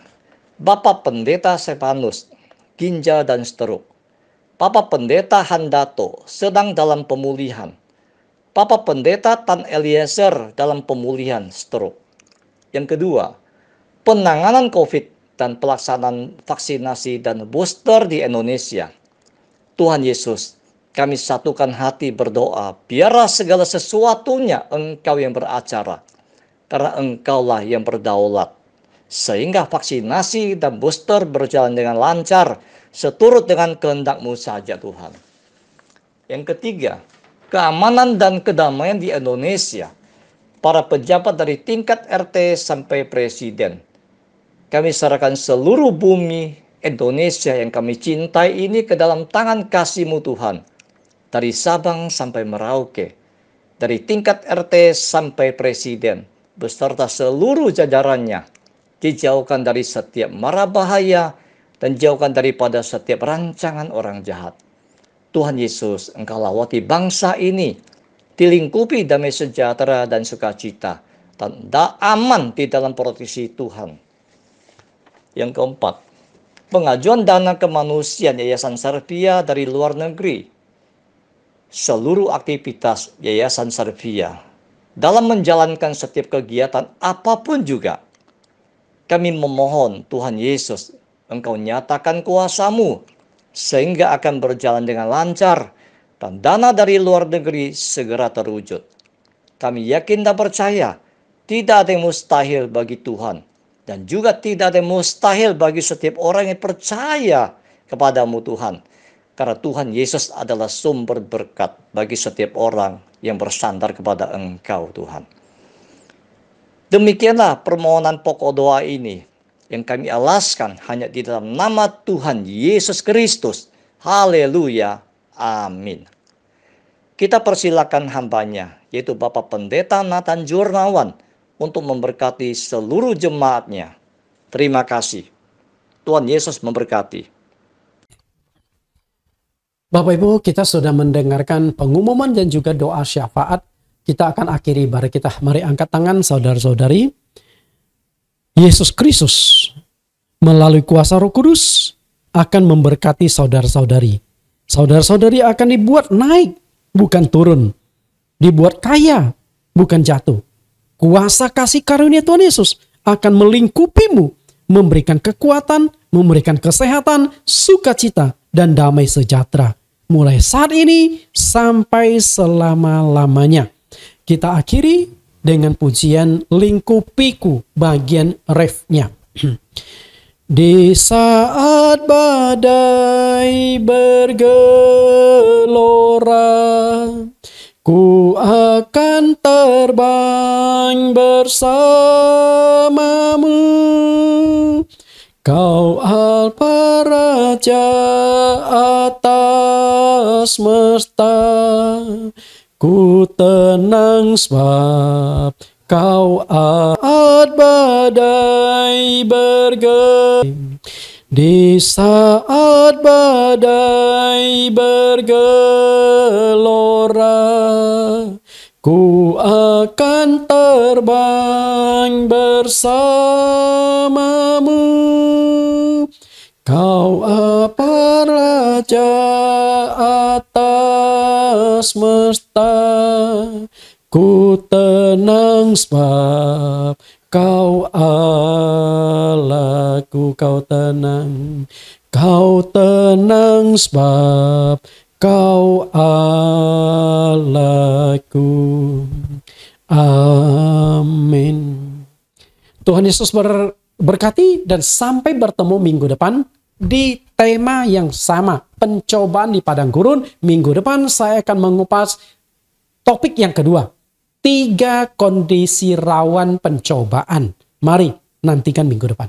Bapak Pendeta Stefanus, ginjal dan stroke. Bapak Pendeta Handato sedang dalam pemulihan. Bapak Pendeta Tan Eliezer dalam pemulihan stroke. Yang kedua, penanganan COVID dan pelaksanaan vaksinasi dan booster di Indonesia. Tuhan Yesus, kami satukan hati berdoa, biarlah segala sesuatunya Engkau yang beracara, karena Engkaulah yang berdaulat. Sehingga vaksinasi dan booster berjalan dengan lancar, seturut dengan kehendak-Mu saja Tuhan. Yang ketiga, keamanan dan kedamaian di Indonesia. Para pejabat dari tingkat RT sampai presiden. Kami serahkan seluruh bumi Indonesia yang kami cintai ini ke dalam tangan kasih-Mu Tuhan. Dari Sabang sampai Merauke. Dari tingkat RT sampai presiden. Beserta seluruh jajarannya. Dijauhkan dari setiap mara bahaya dan jauhkan daripada setiap rancangan orang jahat. Tuhan Yesus, Engkau lawati bangsa ini, dilingkupi damai sejahtera dan sukacita, dan aman di dalam proteksi Tuhan. Yang keempat, pengajuan dana kemanusiaan Yayasan Servia dari luar negeri. Seluruh aktivitas Yayasan Servia dalam menjalankan setiap kegiatan apapun juga, kami memohon Tuhan Yesus, Engkau nyatakan kuasa-Mu, sehingga akan berjalan dengan lancar, dan dana dari luar negeri segera terwujud. Kami yakin dan percaya, tidak ada yang mustahil bagi Tuhan. Dan juga tidak ada yang mustahil bagi setiap orang yang percaya kepadamu Tuhan. Karena Tuhan Yesus adalah sumber berkat bagi setiap orang yang bersandar kepada Engkau Tuhan. Demikianlah permohonan pokok doa ini yang kami alaskan hanya di dalam nama Tuhan Yesus Kristus. Haleluya. Amin. Kita persilakan hambanya, yaitu Bapak Pendeta Nathan Jurnawan, untuk memberkati seluruh jemaatnya. Terima kasih. Tuhan Yesus memberkati. Bapak Ibu, kita sudah mendengarkan pengumuman dan juga doa syafaat. Kita akan akhiri ibadah kita. Mari angkat tangan saudara-saudari. Yesus Kristus melalui kuasa Roh Kudus akan memberkati saudara-saudari. Saudara-saudari akan dibuat naik, bukan turun. Dibuat kaya, bukan jatuh. Kuasa kasih karunia Tuhan Yesus akan melingkupimu, memberikan kekuatan, memberikan kesehatan, sukacita, dan damai sejahtera. Mulai saat ini sampai selama-lamanya. Kita akhiri dengan pujian Lingkupiku bagian refnya. Di saat badai bergelora, ku akan terbang bersamamu. Kau Alfa Raja atas semesta, ku tenang sebab Kau saat badai bergelora. Di saat badai bergelora, ku akan terbang bersamamu. Kau apa Raja atas semesta, ku tenang sebab Kau Allahku. Kau tenang sebab Kau Allahku. Amin. Tuhan Yesus berkati dan sampai bertemu minggu depan di tema yang sama, pencobaan di padang gurun. Minggu depan saya akan mengupas topik yang kedua, 3 kondisi rawan pencobaan. Mari nantikan minggu depan.